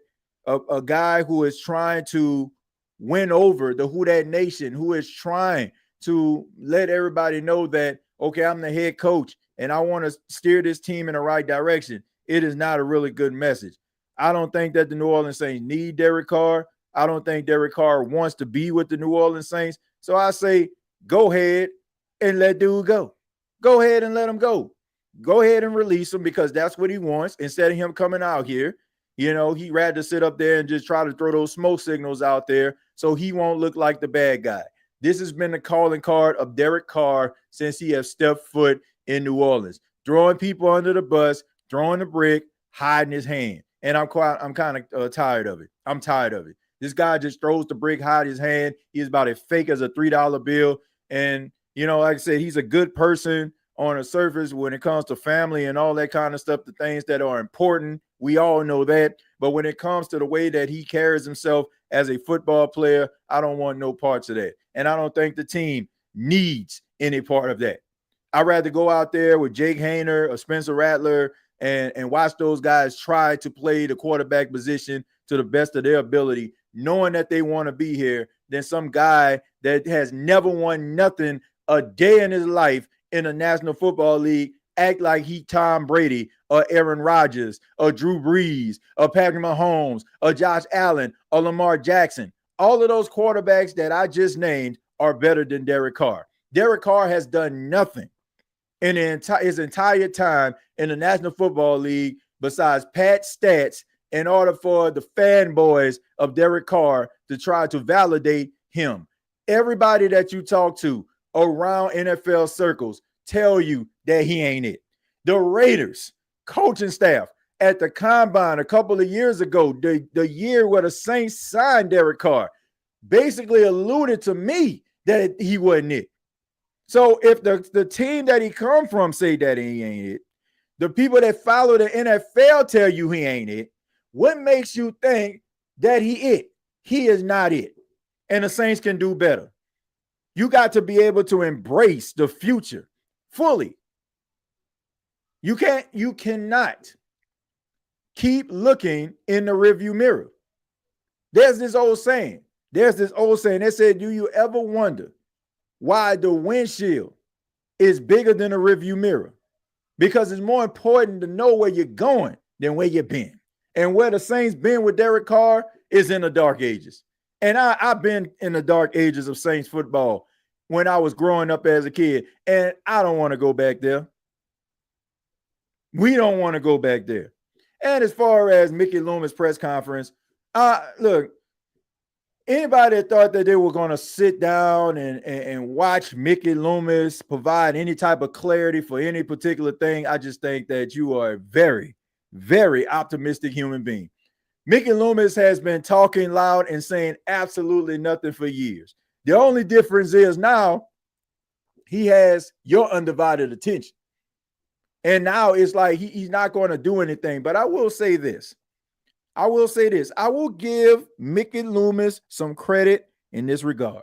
a guy who is trying to win over the Who Dat Nation, who is trying to let everybody know that, okay, I'm the head coach and I want to steer this team in the right direction. it is not a really good message. I don't think that the New Orleans Saints need Derek Carr. I don't think Derek Carr wants to be with the New Orleans Saints. So I say, go ahead and let dude go. Go ahead and let him go. Go ahead and release him because that's what he wants. Instead of him coming out here, he'd rather sit up there and just try to throw those smoke signals out there so he won't look like the bad guy. This has been the calling card of Derek Carr since he has stepped foot in New Orleans. Throwing people under the bus, throwing the brick, hiding his hand. And I'm kind of tired of it. I'm tired of it. This guy just throws the brick, hide his hand. He's about as fake as a $3 bill. And, like I said, he's a good person on the surface when it comes to family and all that kind of stuff, the things that are important. We all know that. But when it comes to the way that he carries himself as a football player, I don't want no parts of that. And I don't think the team needs any part of that. I'd rather go out there with Jake Haener or Spencer Rattler and watch those guys try to play the quarterback position to the best of their ability, knowing that they want to be here, than some guy that has never won nothing a day in his life in the National Football League act like he Tom Brady or Aaron Rodgers or Drew Brees or Patrick Mahomes or Josh Allen or Lamar Jackson. All of those quarterbacks that I just named are better than Derek Carr. Derek Carr has done nothing in his entire time in the National Football League besides pad stats in order for the fanboys of Derek Carr to try to validate him. Everybody that you talk to around NFL circles tell you that he ain't it. The Raiders coaching staff at the Combine a couple of years ago, the year where the Saints signed Derek Carr, basically alluded to me that he wasn't it. So if the team that he come from say that he ain't it, the people that follow the NFL tell you he ain't it, what makes you think that he it? He is not it. And the Saints can do better. You got to be able to embrace the future fully. You cannot keep looking in the rearview mirror. There's this old saying that said, do you ever wonder why the windshield is bigger than the rearview mirror? Because it's more important to know where you're going than where you've been. And where the Saints been with Derek Carr is in the dark ages. And I've been in the dark ages of Saints football when I was growing up as a kid. And I don't want to go back there. We don't want to go back there. And as far as Mickey Loomis' press conference, look, anybody that thought that they were going to sit down and watch Mickey Loomis provide any type of clarity for any particular thing, I just think that you are a very, very optimistic human being. Mickey Loomis has been talking loud and saying absolutely nothing for years. The only difference is now he has your undivided attention. And now it's like he's not going to do anything. But I will say this. I will give Mickey Loomis some credit in this regard.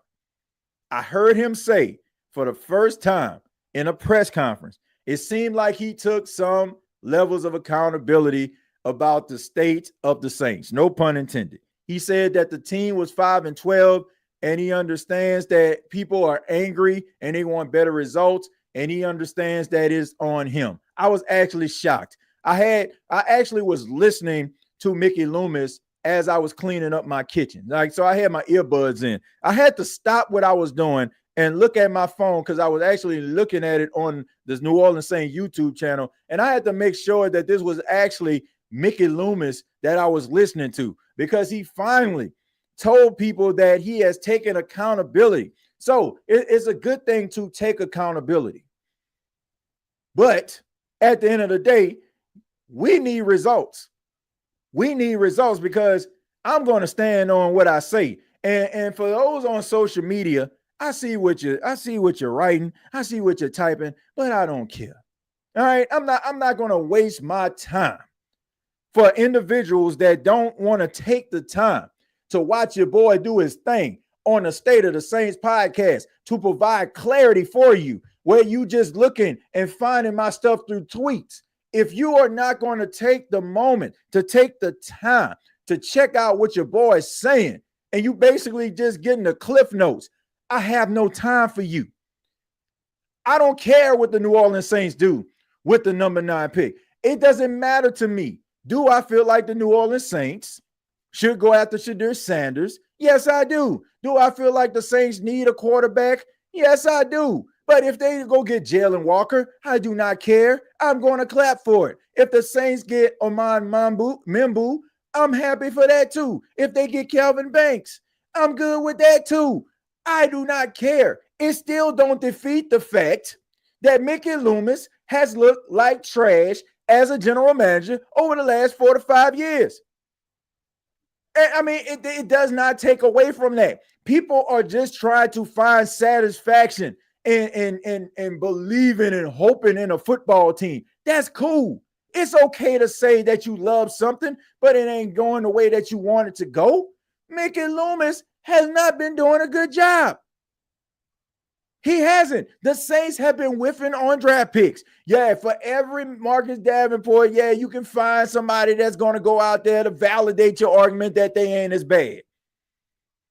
I heard him say for the first time in a press conference, it seemed like he took some levels of accountability about the state of the Saints. No pun intended. He said that the team was 5-12 and he understands that people are angry and they want better results. And he understands that it's on him. I was actually shocked. I actually was listening to Mickey Loomis as I was cleaning up my kitchen. So I had my earbuds in. I had to stop what I was doing and look at my phone because I was actually looking at it on this New Orleans Saints YouTube channel. And I had to make sure that this was actually Mickey Loomis that I was listening to, because he finally told people that he has taken accountability. So it's a good thing to take accountability. But at the end of the day, we need results. We need results because I'm going to stand on what I say. And for those on social media, I see what you're writing, I see what you're typing, but I don't care. All right, I'm not going to waste my time for individuals that don't want to take the time to watch your boy do his thing on the State of the Saints podcast to provide clarity for you, where you just looking and finding my stuff through tweets. If you are not going to take the moment to take the time to check out what your boy is saying, and you basically just getting the cliff notes, I have no time for you. I don't care what the New Orleans Saints do with the number 9 pick. It doesn't matter to me. Do I feel like the New Orleans Saints should go after Shedeur Sanders? Yes, I do. Do I feel like the Saints need a quarterback? Yes, I do. But if they go get Jalen Walker, I do not care. I'm going to clap for it. If the Saints get Oman Mimbu, I'm happy for that too. If they get Calvin Banks, I'm good with that too. I do not care. It still don't defeat the fact that Mickey Loomis has looked like trash as a general manager over the last 4 to 5 years. I mean, it does not take away from that. People are just trying to find satisfaction in believing and hoping in a football team. That's cool. It's okay to say that you love something, but it ain't going the way that you want it to go. Mickey Loomis has not been doing a good job. He hasn't. The Saints have been whiffing on draft picks. Yeah, for every Marcus Davenport, yeah, you can find somebody that's going to go out there to validate your argument that they ain't as bad.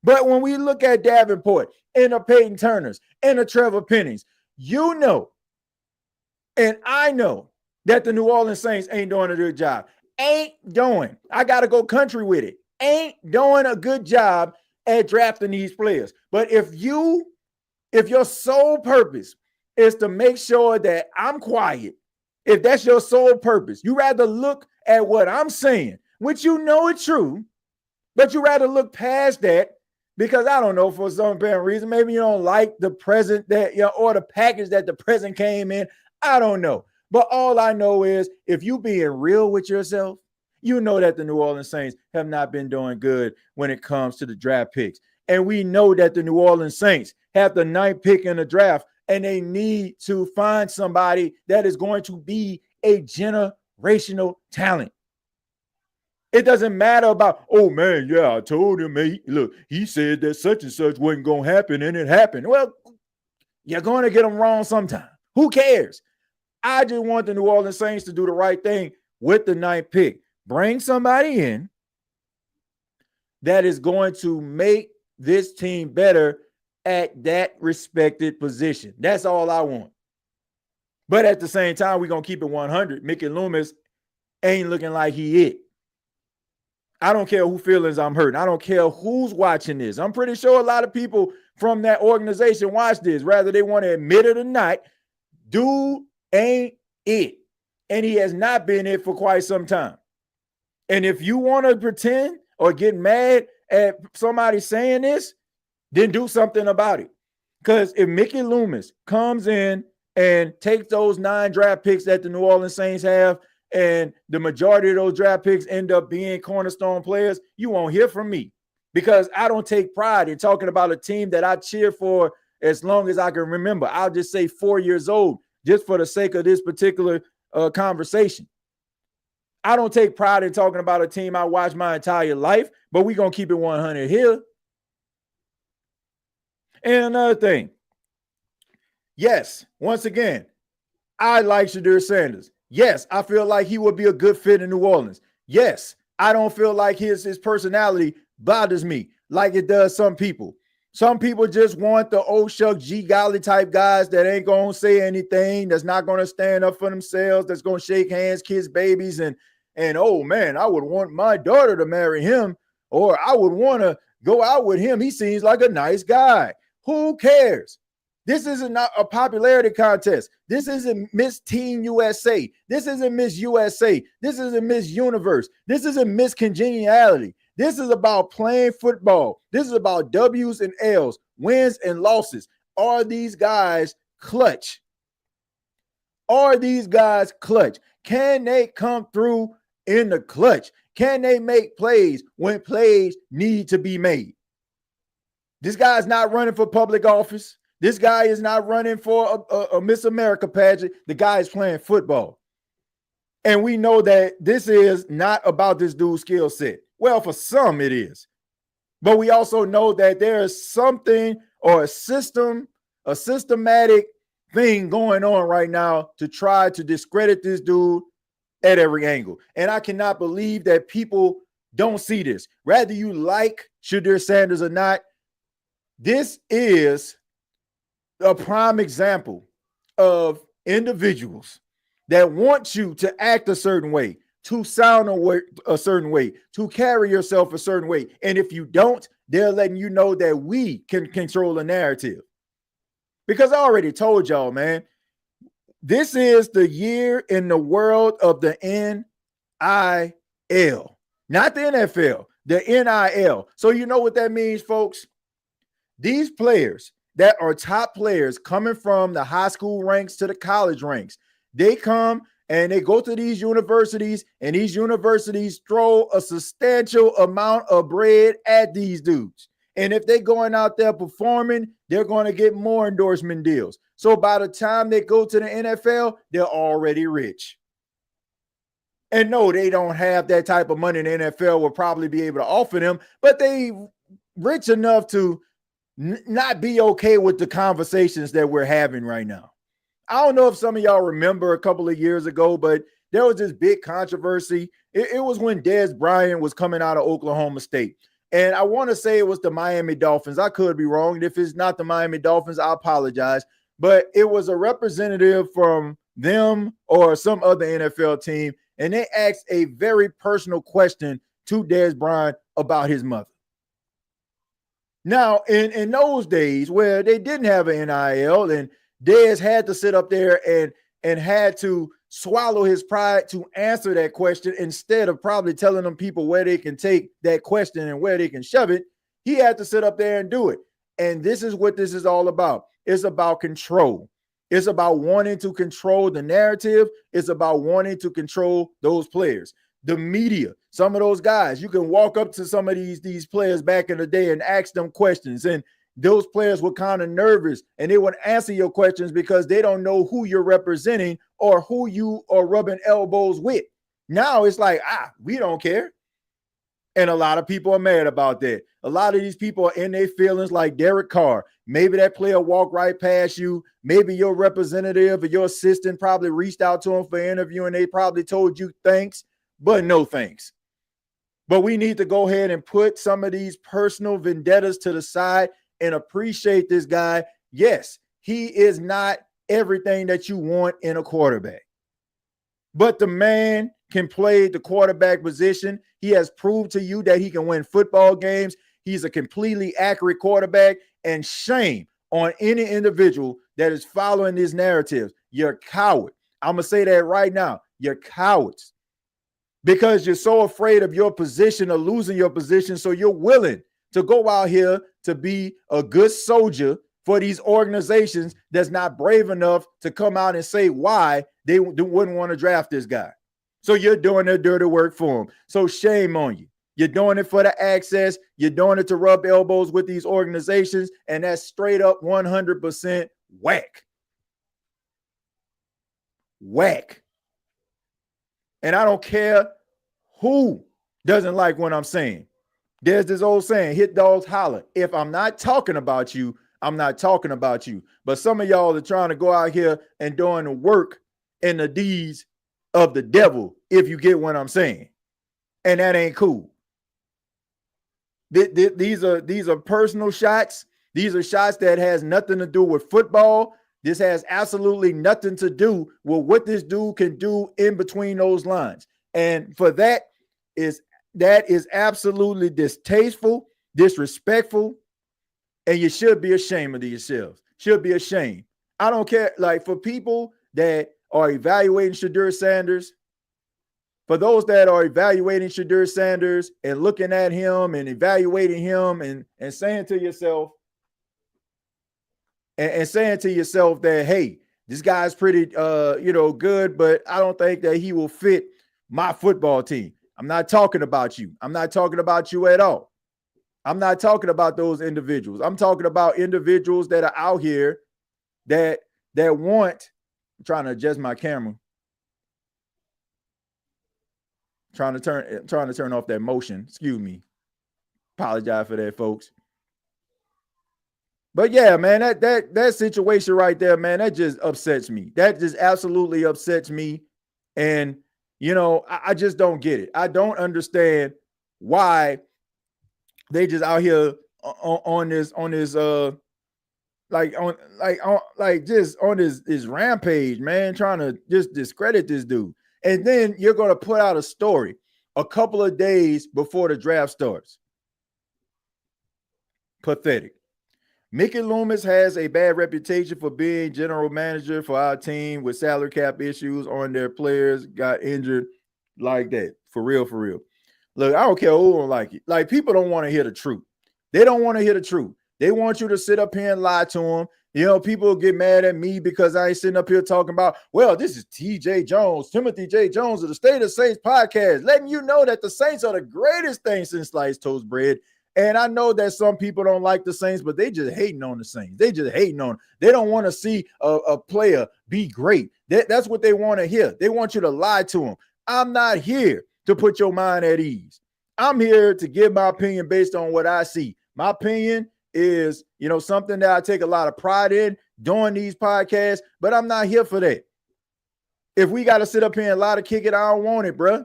But when we look at Davenport and the Peyton Turners and the Trevor Pennings, you know, and I know that the New Orleans Saints ain't doing a good job. Ain't doing. I got to go country with it. Ain't doing a good job at drafting these players. But if your sole purpose is to make sure that I'm quiet, if that's your sole purpose, you rather look at what I'm saying, which you know is true, but you rather look past that because I don't know, for some apparent reason, maybe you don't like the present that, you know, or the package that the present came in. I don't know. But all I know is if you being real with yourself, you know that the New Orleans Saints have not been doing good when it comes to the draft picks. And we know that the New Orleans Saints have the 9th pick in the draft, and they need to find somebody that is going to be a generational talent. It doesn't matter about, oh, man, yeah, I told him, man, look, he said that such and such wasn't going to happen, and it happened. Well, you're going to get them wrong sometime. Who cares? I just want the New Orleans Saints to do the right thing with the 9th pick. Bring somebody in that is going to make this team better at that respected position. That's all I want. But at the same time, we're going to keep it 100. Mickey Loomis ain't looking like he it. I don't care who feelings I'm hurting. I don't care who's watching this. I'm pretty sure a lot of people from that organization watch this, whether they want to admit it or not. Dude ain't it. And he has not been it for quite some time. And if you want to pretend or get mad at somebody saying this, then do something about it. Because if Mickey Loomis comes in and takes those 9 draft picks that the New Orleans Saints have, and the majority of those draft picks end up being cornerstone players, you won't hear from me. Because I don't take pride in talking about a team that I cheer for as long as I can remember. I'll just say 4 years old, just for the sake of this particular conversation. I don't take pride in talking about a team I watched my entire life, but we're going to keep it 100 here. And another thing, yes, once again, I like Shedeur Sanders. Yes, I feel like he would be a good fit in New Orleans. Yes, I don't feel like his personality bothers me like it does some people. Some people just want the old shuck G golly type guys that ain't going to say anything, that's not going to stand up for themselves, that's going to shake hands, kiss babies, and oh man, I would want my daughter to marry him, or I would want to go out with him. He seems like a nice guy. Who cares? This isn't a popularity contest. This isn't Miss Teen USA. This isn't Miss USA. This isn't Miss Universe. This isn't Miss Congeniality. This is about playing football. This is about W's and L's, wins and losses. Are these guys clutch? Are these guys clutch? Can they come through in the clutch? Can they make plays when plays need to be made? This guy's not running for public office. This guy is not running for a Miss America pageant. The guy is playing football. And we know that this is not about this dude's skill set. Well, for some it is. But we also know that there is something or a systematic thing going on right now to try to discredit this dude at every angle. And I cannot believe that people don't see this. Whether you like Shedeur Sanders or not, this is a prime example of individuals that want you to act a certain way, to sound a certain way, to carry yourself a certain way. And if you don't, they're letting you know that we can control the narrative. Because I already told y'all, man, this is the year in the world of the NIL, not the NFL, the NIL. So you know what that means, folks? These players that are top players coming from the high school ranks to the college ranks, they come and they go to these universities, and these universities throw a substantial amount of bread at these dudes. And if they're going out there performing, they're going to get more endorsement deals. So by the time they go to the NFL, they're already rich. And no, they don't have that type of money. The NFL will probably be able to offer them, but they rich enough to not be okay with the conversations that we're having right now. I don't know if some of y'all remember a couple of years ago, but there was this big controversy. It was when Dez Bryant was coming out of Oklahoma State. And I want to say it was the Miami Dolphins. I could be wrong. If it's not the Miami Dolphins, I apologize. But it was a representative from them or some other NFL team, and they asked a very personal question to Dez Bryant about his mother. Now, in those days where they didn't have an NIL, and Dez had to sit up there and had to swallow his pride to answer that question instead of probably telling them people where they can take that question and where they can shove it, he had to sit up there and do it. And this is what this is all about. It's about control. It's about wanting to control the narrative. It's about wanting to control those players. The media, some of those guys, you can walk up to some of these players back in the day and ask them questions, and those players were kind of nervous and they would answer your questions because they don't know who you're representing or who you are rubbing elbows with. Now it's like, we don't care. And a lot of people are mad about that. A lot of these people are in their feelings like Derek Carr. Maybe that player walked right past you. Maybe your representative or your assistant probably reached out to him for an interview and they probably told you thanks, but no thanks. But we need to go ahead and put some of these personal vendettas to the side and appreciate this guy. Yes, he is not everything that you want in a quarterback, but the man can play the quarterback position. He has proved to you that he can win football games. He's a completely accurate quarterback, and shame on any individual that is following these narratives. You're a coward. I'm going to say that right now. You're cowards because you're so afraid of your position or losing your position. So you're willing to go out here to be a good soldier for these organizations that's not brave enough to come out and say why they wouldn't want to draft this guy. So you're doing their dirty work for them. So shame on you. You're doing it for the access. You're doing it to rub elbows with these organizations, and that's straight up 100% whack. Whack. And I don't care who doesn't like what I'm saying. There's this old saying, hit dogs holler. If I'm not talking about you, I'm not talking about you. But some of y'all are trying to go out here and doing the work and the deeds of the devil, if you get what I'm saying. And that ain't cool. These are personal shots. These are shots that has nothing to do with football. This has absolutely nothing to do with what this dude can do in between those lines. And for that is absolutely distasteful, disrespectful, and you should be ashamed of yourselves. Should be ashamed. I don't care. Like, for people that are evaluating Shedeur Sanders, for those that are evaluating Shedeur Sanders and looking at him and evaluating him and saying to yourself, and saying to yourself that, hey, this guy's pretty good, but I don't think that he will fit my football team. I'm not talking about you. I'm not talking about you at all. I'm not talking about those individuals. I'm talking about individuals that are out here that want. I'm trying to adjust my camera. Trying to turn off that motion. Excuse me. Apologize for that, folks. But yeah, man, that situation right there, man, that just upsets me. That just absolutely upsets me. And I just don't get it. I don't understand why they just out here on this just on his rampage, man, trying to just discredit this dude. And then you're going to put out a story a couple of days before the draft starts. Pathetic. Mickey Loomis has a bad reputation for being general manager for our team with salary cap issues on their players, got injured like that. For real, for real. Look, I don't care who don't like it. Like, people don't want to hear the truth. They don't want to hear the truth. They want you to sit up here and lie to them. You know, people get mad at me because I ain't sitting up here talking about, well, this is T.J. Jones, Timothy J. Jones of the State of Saints podcast, letting you know that the Saints are the greatest thing since sliced toast bread. And I know that some people don't like the Saints, but they just hating on the Saints. They just hating on them. They don't want to see a player be great. That's what they want to hear. They want you to lie to them. I'm not here to put your mind at ease. I'm here to give my opinion based on what I see. My opinion is, you know, something that I take a lot of pride in doing these podcasts, but I'm not here for that. If we got to sit up here and lie to kick it, I don't want it, bro.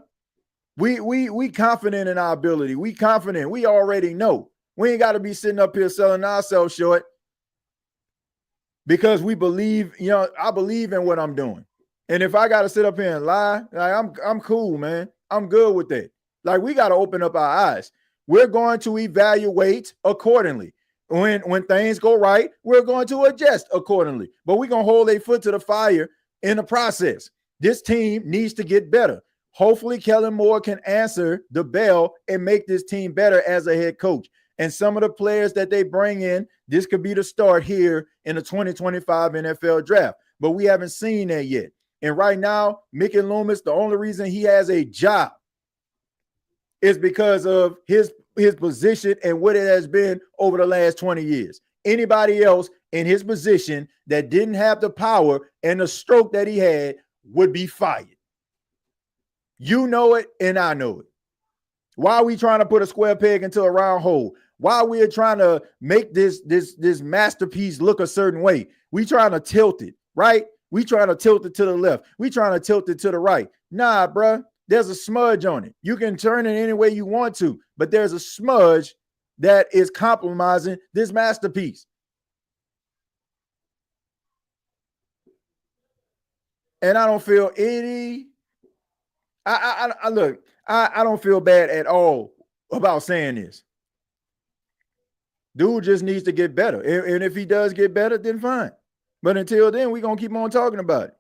We confident in our ability. We confident. We already know. We ain't got to be sitting up here selling ourselves short because we believe, you know, I believe in what I'm doing. And if I got to sit up here and lie, like, I'm cool, man. I'm good with that. Like, we got to open up our eyes. We're going to evaluate accordingly. When things go right, we're going to adjust accordingly. But we're going to hold a foot to the fire in the process. This team needs to get better. Hopefully, Kellen Moore can answer the bell and make this team better as a head coach. And some of the players that they bring in, this could be the start here in the 2025 NFL draft. But we haven't seen that yet. And right now, Mickey Loomis, the only reason he has a job is because of his position and what it has been over the last 20 years. Anybody else in his position that didn't have the power and the stroke that he had would be fired. You know it, and I know it. Why are we trying to put a square peg into a round hole? Why are we trying to make this masterpiece look a certain way? We trying to tilt it, right? We trying to tilt it to the left. We trying to tilt it to the right. Nah, bruh. There's a smudge on it. You can turn it any way you want to, but there's a smudge that is compromising this masterpiece. And I don't feel any. Look, I don't feel bad at all about saying this. Dude just needs to get better. And if he does get better, then fine. But until then, we're going to keep on talking about it.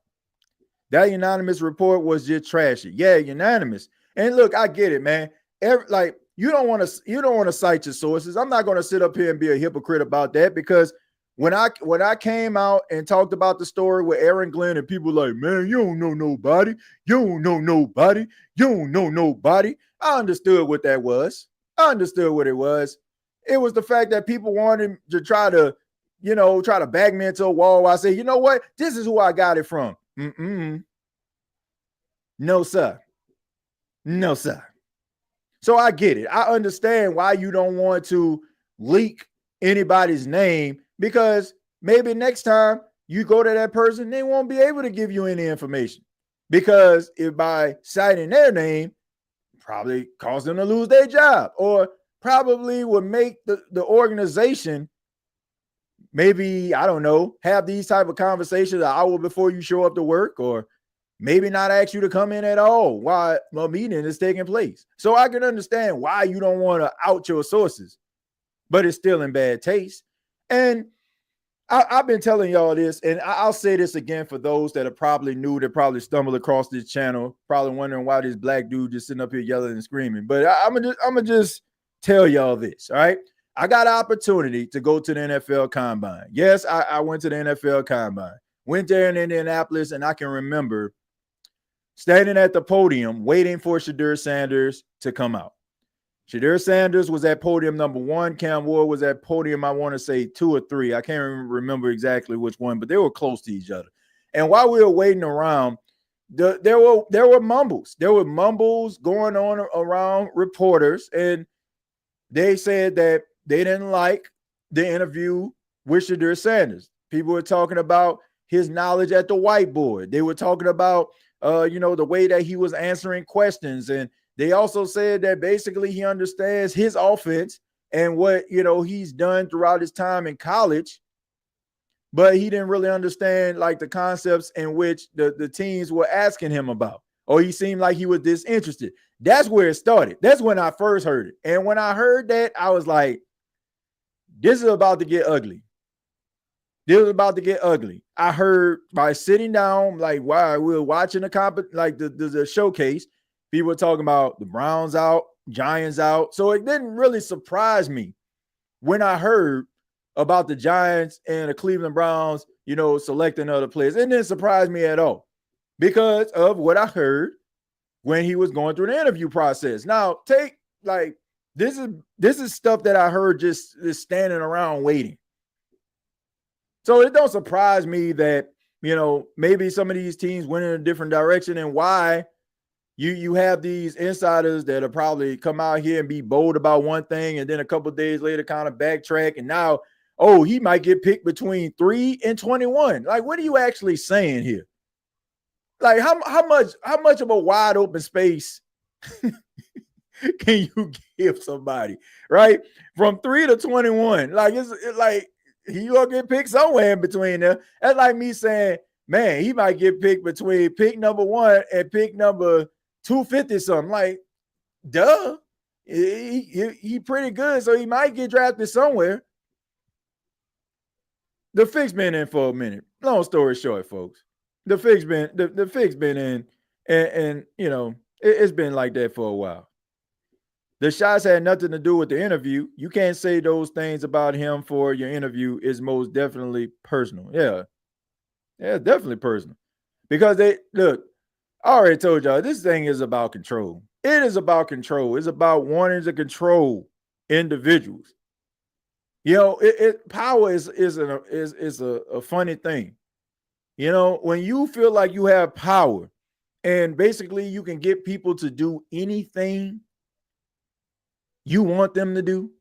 That unanimous report was just trashy. Yeah, unanimous. And look, I get it, man. You don't want to cite your sources. I'm not going to sit up here and be a hypocrite about that, because when I came out and talked about the story with Aaron Glenn and people like, man, you don't know nobody. You don't know nobody. You don't know nobody. I understood what that was. I understood what it was. It was the fact that people wanted to try to back me into a wall. I say, you know what? This is who I got it from. No, sir. No, sir. So I get it. I understand why you don't want to leak anybody's name, because maybe next time you go to that person, they won't be able to give you any information, because if by citing their name, probably cause them to lose their job, or probably would make the organization, maybe, I don't know, have these type of conversations an hour before you show up to work, or maybe not ask you to come in at all while a meeting is taking place. So I can understand why you don't want to out your sources, but it's still in bad taste. And I've been telling y'all this, and I'll say this again for those that are probably new, that probably stumbled across this channel, probably wondering why this black dude just sitting up here yelling and screaming. But I'm gonna just tell y'all this, all right? I got an opportunity to go to the NFL Combine. Yes, I went to the NFL Combine. Went there in Indianapolis, and I can remember standing at the podium waiting for Shedeur Sanders to come out. Shedeur Sanders was at podium number 1. Cam Ward was at podium, I want to say 2 or 3. I can't remember exactly which one, but they were close to each other. And while we were waiting around, there were mumbles. There were mumbles going on around reporters, and they said that they didn't like the interview with Shedeur Sanders. People were talking about his knowledge at the whiteboard. They were talking about the way that he was answering questions. And they also said that basically he understands his offense and what, he's done throughout his time in college. but he didn't really understand like the concepts in which the teams were asking him about, or he seemed like he was disinterested. That's where it started. That's when I first heard it. And when I heard that, I was like, this is about to get ugly. This is about to get ugly. I heard by sitting down, like while we were watching the showcase, people were talking about the Browns out, Giants out. So it didn't really surprise me when I heard about the Giants and the Cleveland Browns, selecting other players. It didn't surprise me at all because of what I heard when he was going through the interview process. Now, this is stuff that I heard just standing around waiting. So it don't surprise me that, maybe some of these teams went in a different direction, and why you have these insiders that will probably come out here and be bold about one thing, and then a couple of days later kind of backtrack, and now, he might get picked between 3 and 21. Like, what are you actually saying here? Like, how much of a wide open space can you give somebody, right? From 3 to 21. Like, it's like he gonna get picked somewhere in between there. That's like me saying, man, he might get picked between pick number 1 and pick number 250 something. Like, duh. He pretty good, so he might get drafted somewhere. The fix been in for a minute. Long story short, folks. The fix been in, and it's been like that for a while. The shots had nothing to do with the interview. You can't say those things about him for your interview. Is most definitely personal. Yeah, definitely personal. Because I already told y'all, this thing is about control. It is about control. It's about wanting to control individuals. Power is a funny thing. When you feel like you have power and basically you can get people to do anything you want them to do,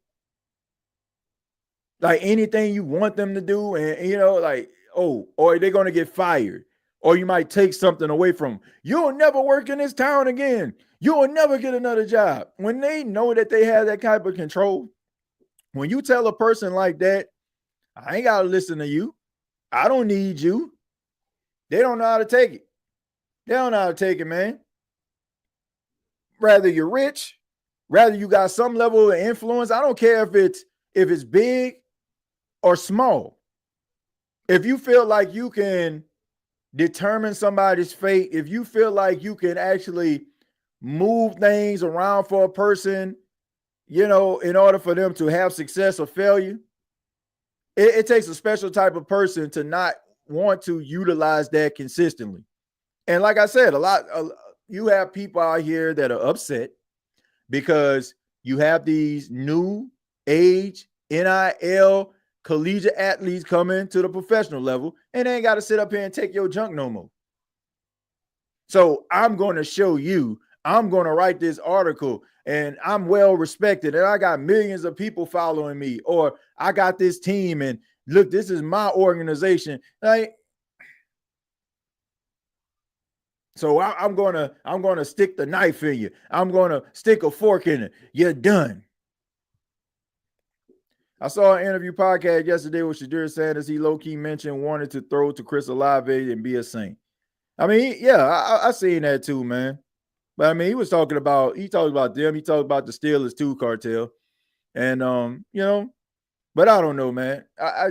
like anything you want them to do, and or they're going to get fired, or you might take something away from them. You'll never work in this town again. You'll never get another job. When they know that they have that type of control, when you tell a person like that, I ain't got to listen to you. I don't need you. They don't know how to take it. They don't know how to take it, man. Rather you're rich, rather you got some level of influence. I don't care if it's big or small. If you feel like you can determine somebody's fate, if you feel like you can actually move things around for a person, in order for them to have success or failure, it takes a special type of person to not want to utilize that consistently. And like I said, you have people out here that are upset because you have these new age NIL collegiate athletes coming to the professional level, and they ain't got to sit up here and take your junk no more. So I'm going to show you, I'm going to write this article, and I'm well respected, and I got millions of people following me, or I got this team, and look, this is my organization. Like, so I'm gonna stick the knife in you. I'm gonna stick a fork in it. You're done. I saw an interview podcast yesterday with Shedeur Sanders. He low-key mentioned wanted to throw to Chris Olave and be a Saint. I mean, I seen that too, man. But I mean, he talked about them. He talked about the Steelers too, cartel. And but I don't know, man. I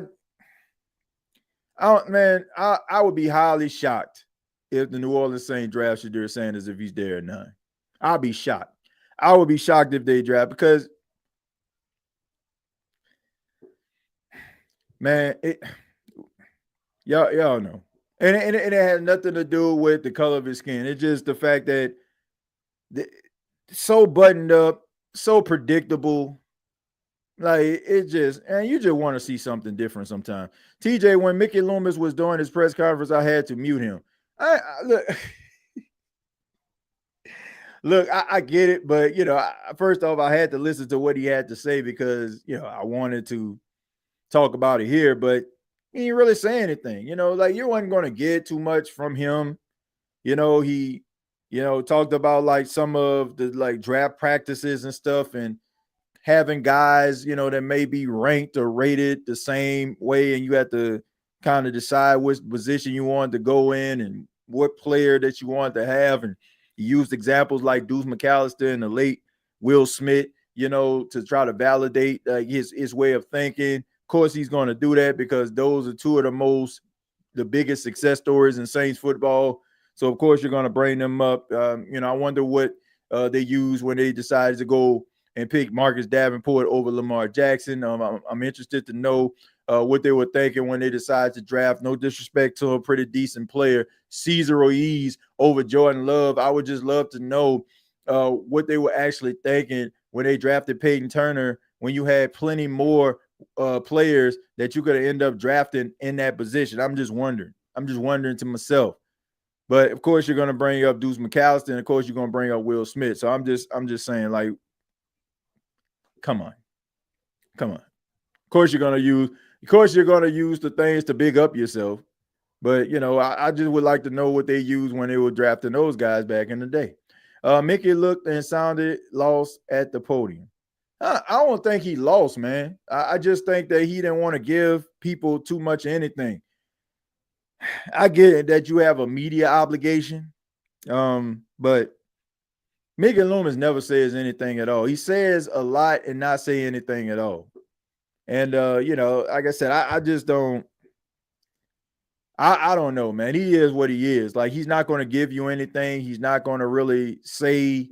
would be highly shocked if the New Orleans Saints draft Shedeur Sanders if he's there or not. I'll be shocked. I would be shocked if they draft, because, man, y'all know. And it had nothing to do with the color of his skin. It's just the fact that so buttoned up, so predictable. Like, you just want to see something different sometimes. TJ, when Mickey Loomis was doing his press conference, I had to mute him. Look, I get it, but first off, I had to listen to what he had to say because I wanted to talk about it here, but he didn't really say anything. Like, you wasn't going to get too much from him. He talked about like some of the like draft practices and stuff, and having guys that may be ranked or rated the same way, and you have to kind of decide which position you want to go in and what player that you want to have. And he used examples like Deuce McAllister and the late Will Smith, to try to validate his way of thinking. Of course, he's going to do that because those are two of the biggest success stories in Saints football. So, of course, you're going to bring them up. I wonder what they use when they decided to go and pick Marcus Davenport over Lamar Jackson. I'm interested to know what they were thinking when they decided to draft. No disrespect to a pretty decent player, Cesar Ruiz over Jordan Love. I would just love to know what they were actually thinking when they drafted Peyton Turner, when you had plenty more players that you could end up drafting in that position. I'm just wondering to myself. But of course, you're going to bring up Deuce McAllister, and of course, you're going to bring up Will Smith. So I'm just saying, like, come on. Of course, you're going to use the things to big up yourself. But I just would like to know what they used when they were drafting those guys back in the day. Mickey looked and sounded lost at the podium. I don't think he lost, man. I just think that he didn't want to give people too much of anything. I get it that you have a media obligation, but Mickey Loomis never says anything at all. He says a lot and not say anything at all. And, like I said, I just don't. I don't know, man. He is what he is. Like, he's not going to give you anything. He's not going to really say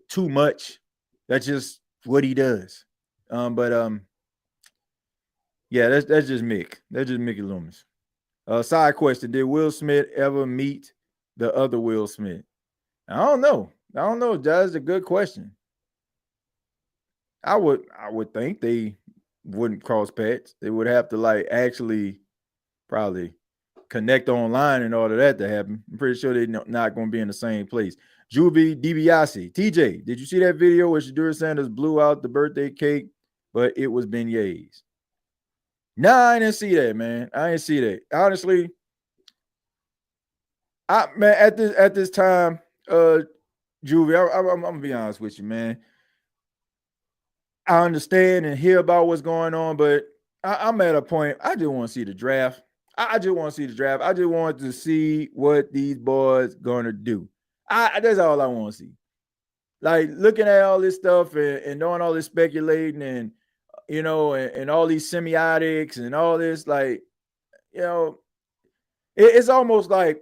too much. That's just what he does. Yeah, that's just Mick. That's just Mickey Loomis. Side question: did Will Smith ever meet the other Will Smith? I don't know. That's a good question. I would think they wouldn't cross paths. They would have to actually probably connect online in order that to happen. I'm pretty sure they're not going to be in the same place. Juvie DiBiase. TJ, did you see that video where Shedeur Sanders blew out the birthday cake, but it was beignets? Nah, I didn't see that, man. I didn't see that. Honestly, at this time, Juvie, I'm gonna be honest with you, man. I understand and hear about what's going on, but I'm at a point. I just want to see the draft. I just want to see the draft. I just want to see what these boys gonna do. That's all I want to see. Like, looking at all this stuff and doing all this speculating and and all these semiotics and all this, it's almost like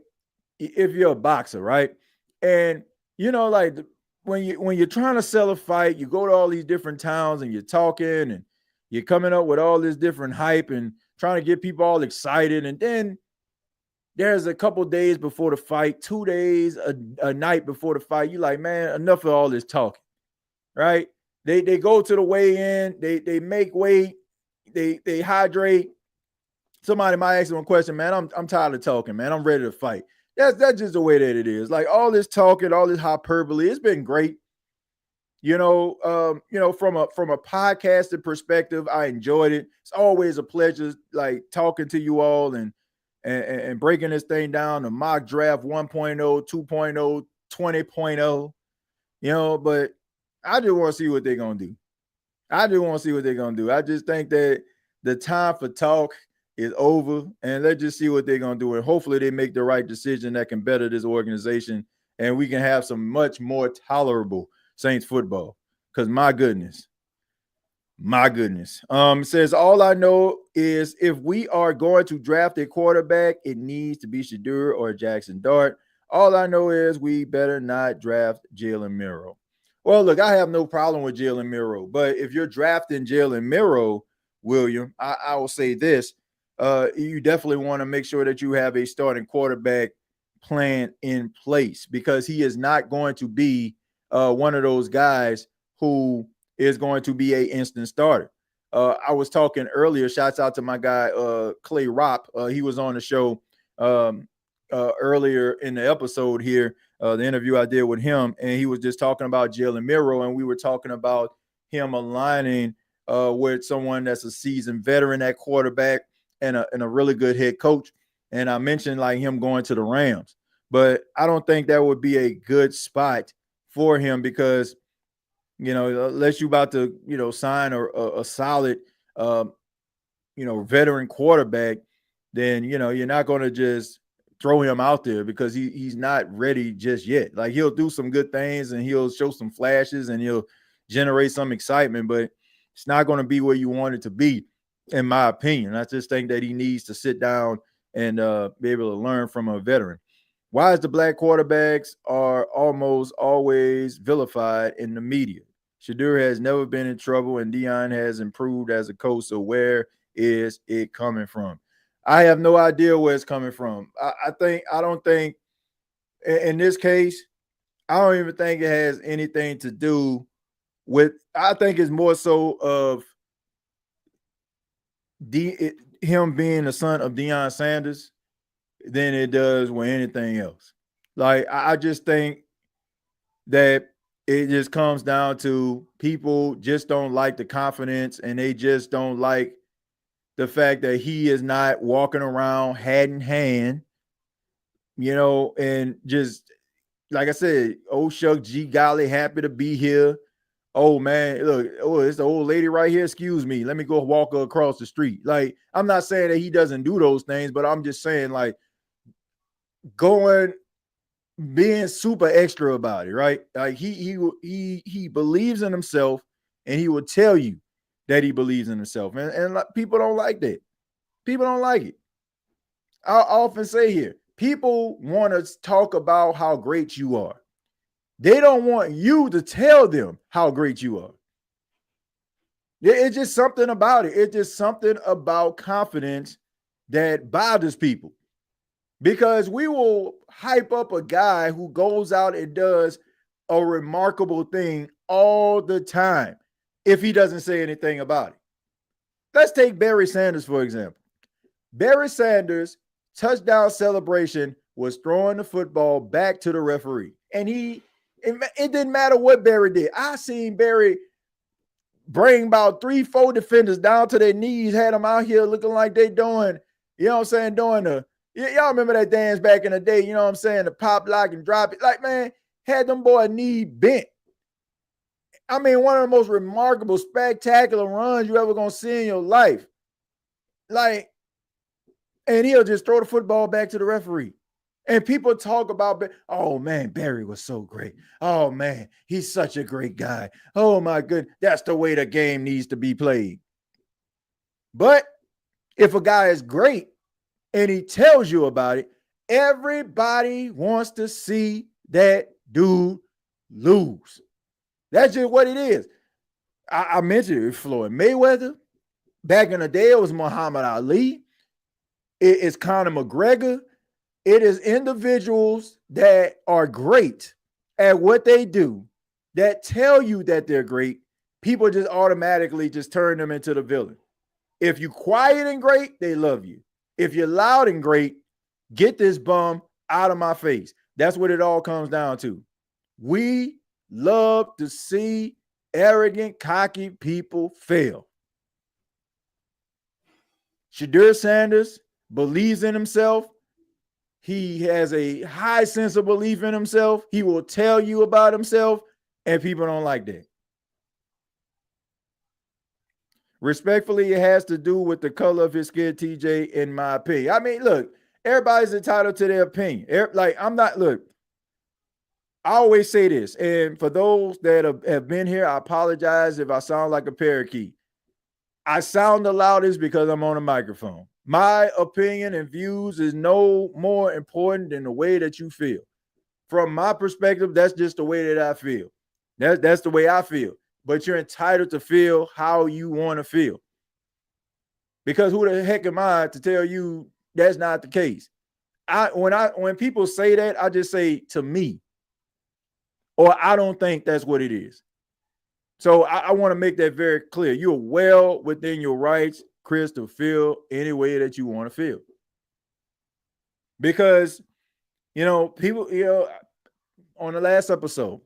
if you're a boxer, right? And when you're trying to sell a fight, you go to all these different towns and you're talking and you're coming up with all this different hype and trying to get people all excited. And then there's a couple days before the fight, 2 days, a night before the fight. You're like, man, enough of all this talking, right? They go to the weigh-in, they make weight, they hydrate. Somebody might ask them a question, man. I'm tired of talking, man. I'm ready to fight. That's just the way that it is. Like, all this talking, all this hyperbole, it's been great. From a podcasting perspective, I enjoyed it. It's always a pleasure, like, talking to you all and breaking this thing down, the mock draft 1.0, 2.0, 20.0, but I just want to see what they're going to do. I just think that the time for talk is over, and let's just see what they're going to do. And hopefully they make the right decision that can better this organization, and we can have some much more tolerable Saints football. Because my goodness. It says, all I know is if we are going to draft a quarterback, it needs to be Shedeur or Jackson Dart. All I know is we better not draft Jalen Miro. Well, look, I have no problem with Jalen Miro, but if you're drafting Jalen Miro, William, I will say this. You definitely want to make sure that you have a starting quarterback plan in place, because he is not going to be one of those guys who is going to be an instant starter. I was talking earlier, shouts out to my guy, Clay Ropp. He was on the show earlier in the episode here, the interview I did with him, and he was just talking about Jalen Miro, and we were talking about him aligning with someone that's a seasoned veteran at quarterback and a really good head coach. And I mentioned like him going to the Rams, but I don't think that would be a good spot for him, because unless you're about to sign a solid veteran quarterback, then, you're not going to just throw him out there because he's not ready just yet. Like, he'll do some good things and he'll show some flashes and he'll generate some excitement, but it's not going to be where you want it to be, in my opinion. I just think that he needs to sit down and be able to learn from a veteran. Why is the black quarterbacks are almost always vilified in the media? Shedeur has never been in trouble and Deion has improved as a coach. So where is it coming from? I have no idea where it's coming from. I don't think in this case, I don't even think it has anything to do with, I think it's more so of him being the son of Deion Sanders than it does with anything else. Like, I just think that it just comes down to people just don't like the confidence and they just don't like the fact that he is not walking around hat in hand, and just, like I said, oh, shuck, gee golly, happy to be here. Oh, man, look, it's the old lady right here. Excuse me. Let me go walk her across the street. Like, I'm not saying that he doesn't do those things, but I'm just saying, like, being super extra about it, right? Like, he believes in himself and he will tell you that he believes in himself. And people don't like that. People don't like it. I often say here, people want to talk about how great you are. They don't want you to tell them how great you are. It's just something about it. It's just something about confidence that bothers people. Because we will hype up a guy who goes out and does a remarkable thing all the time if he doesn't say anything about it. Let's take Barry Sanders, for example. Barry Sanders' touchdown celebration was throwing the football back to the referee. And it didn't matter what Barry did. I seen Barry bring about 3-4 defenders down to their knees, had them out here looking like they doing, y'all remember that dance back in the day, the pop, lock, and drop it. Like, man, had them boy knee bent. I mean, one of the most remarkable, spectacular runs you ever gonna see in your life. Like, and he'll just throw the football back to the referee. And people talk about, oh, man, Barry was so great. Oh, man, he's such a great guy. Oh, my goodness, that's the way the game needs to be played. But if a guy is great and he tells you about it, everybody wants to see that dude lose. That's just what it is. I mentioned it, Floyd Mayweather. Back in the day, it was Muhammad Ali. It is Conor McGregor. It is individuals that are great at what they do that tell you that they're great. People just automatically just turn them into the villain. If you're quiet and great, they love you. If you're loud and great, get this bum out of my face. That's what it all comes down to. We love to see arrogant, cocky people fail. Shedeur Sanders believes in himself. He has a high sense of belief in himself. He will tell you about himself, and people don't like that. Respectfully, it has to do with the color of his skin, TJ, in my opinion. I mean, look, everybody's entitled to their opinion. I always say this, and for those that have been here, I apologize if I sound like a parakeet. I sound the loudest because I'm on a microphone. My opinion and views is no more important than the way that you feel. From my perspective, that's just the way that I feel. That's the way I feel. But you're entitled to feel how you want to feel. Because who the heck am I to tell you that's not the case? When people say that, I just say to me, or I don't think that's what it is. So I want to make that very clear. You're well within your rights, Chris, to feel any way that you want to feel. Because, people, on the last episode,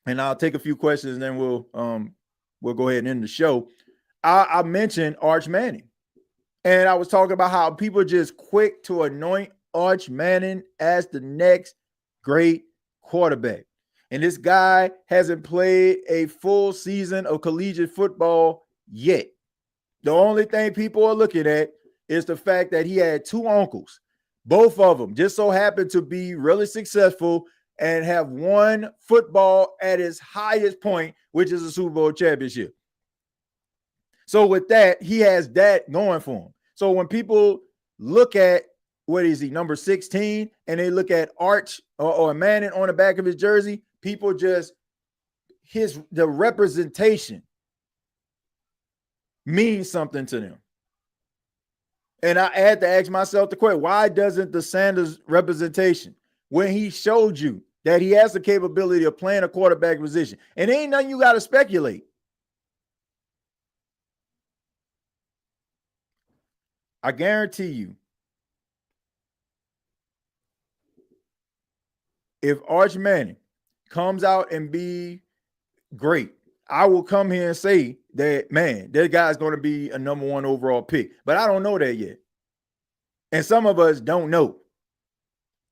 and I'll take a few questions and then we'll go ahead and end the show. I mentioned Arch Manning. And I was talking about how people are just quick to anoint Arch Manning as the next great quarterback. And this guy hasn't played a full season of collegiate football yet. The only thing people are looking at is the fact that he had two uncles. Both of them just so happened to be really successful and have won football at its highest point, which is a Super Bowl championship. So with that, he has that going for him. So when people look at, what is he, number 16, and they look at Arch or Manning on the back of his jersey, people just, the representation means something to them. And I had to ask myself the question, why doesn't the Sanders representation, when he showed you that he has the capability of playing a quarterback position, and ain't nothing you got to speculate. I guarantee you, if Arch Manning comes out and be great, I will come here and say that, man, that guy's going to be a number 1 overall pick. But I don't know that yet. And some of us don't know.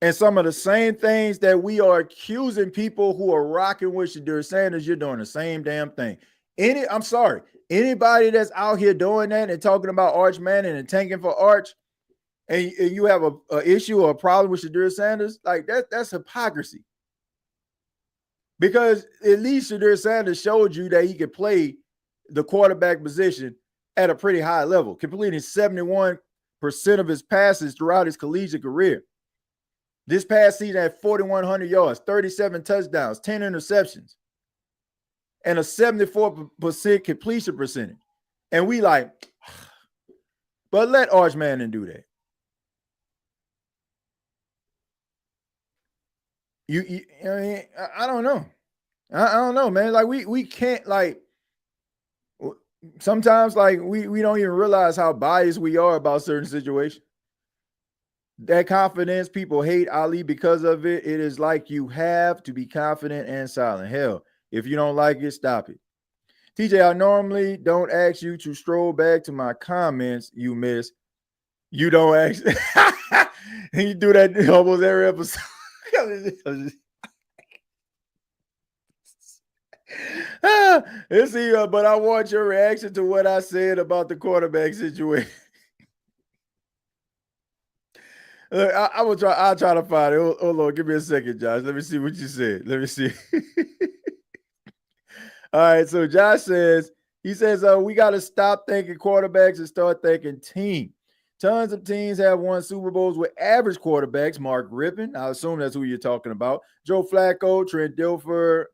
And some of the same things that we are accusing people who are rocking with Shedeur Sanders, you're doing the same damn thing. I'm sorry, anybody that's out here doing that and talking about Arch Manning and tanking for Arch, and you have a issue or a problem with Shedeur Sanders, like that's hypocrisy. Because at least Shedeur Sanders showed you that he could play the quarterback position at a pretty high level, completing 71% of his passes throughout his collegiate career. This past season had 4,100 yards, 37 touchdowns, 10 interceptions, and a 74% completion percentage. And we like, but let Arch Manning do that. I mean, I don't know. I don't know, man. Like we can't, like, sometimes like we don't even realize how biased we are about certain situations. That confidence, people hate Ali because of it. It is like you have to be confident and silent. Hell, if you don't like it, stop it. TJ, I normally don't ask you to stroll back to my comments you miss. You don't ask. You do that almost every episode. Let's see, but I want your reaction to what I said about the quarterback situation. Look, I'll try to find it. Hold on, give me a second, Josh. Let me see what you said. Let me see. All right, so Josh says, we got to stop thinking quarterbacks and start thinking team. Tons of teams have won Super Bowls with average quarterbacks. Mark Rippon, I assume that's who you're talking about. Joe Flacco, Trent Dilfer,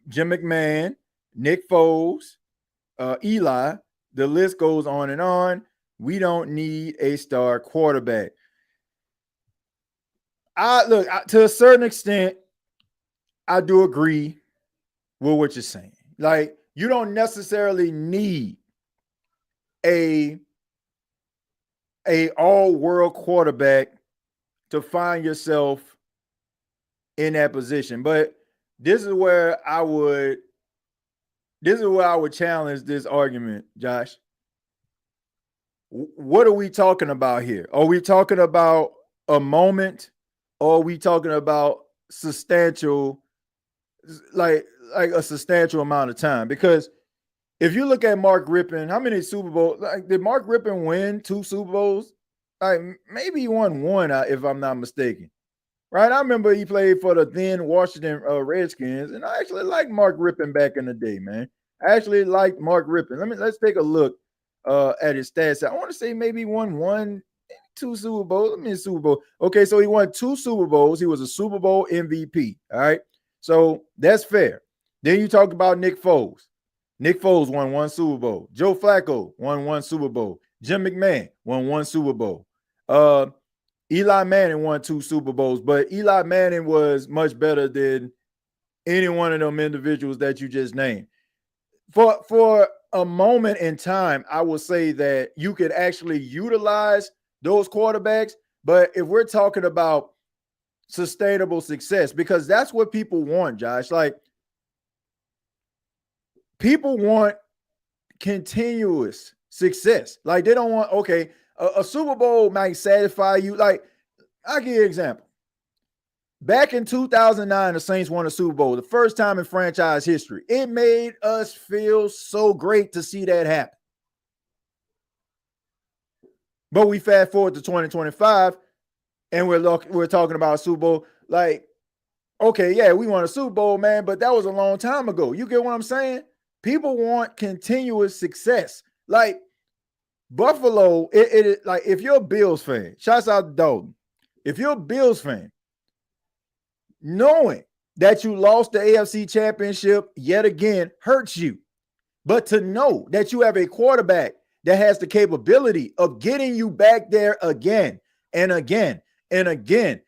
Jim McMahon, Nick Foles, Eli. The list goes on and on. We don't need a star quarterback. To a certain extent, I do agree with what you're saying. Like, you don't necessarily need a all-world quarterback to find yourself in that position. But this is where I would challenge this argument, Josh. What are we talking about here? Are we talking about a moment, or are we talking about substantial, like a substantial amount of time? Because if you look at Mark Rippon, how many Super Bowls? Like, did Mark Rippon win 2 Super Bowls? Like, maybe he won 1, if I'm not mistaken. Right? I remember he played for the then Washington Redskins, and I actually liked Mark Rippon back in the day, man. I actually liked Mark Rippon. Let's take a look at his stats. I want to say maybe he won 2 Super Bowls. Super Bowl. Okay, so he won 2 Super Bowls. He was a Super Bowl MVP. All right, so that's fair. Then you talk about Nick Foles. Nick Foles won 1 Super Bowl. Joe Flacco won 1 Super Bowl. Jim McMahon won 1 Super Bowl. Eli Manning won 2 Super Bowls, but Eli Manning was much better than any one of them individuals that you just named. For a moment in time, I will say that you could actually utilize those quarterbacks, but if we're talking about sustainable success, because that's what people want, Josh. Like, people want continuous success. Like, they don't want, okay, a Super Bowl might satisfy you. Like, I'll give you an example. Back in 2009, the Saints won a Super Bowl, the first time in franchise history. It made us feel so great to see that happen. But we fast forward to 2025 and we're talking about a Super Bowl. Like, okay, yeah, we won a Super Bowl, man, but that was a long time ago. You get what I'm saying? People want continuous success. Like Buffalo, it like if you're a Bills fan, shouts out to Dalton. If you're a Bills fan, knowing that you lost the AFC Championship yet again hurts you. But to know that you have a quarterback that has the capability of getting you back there again and again and again,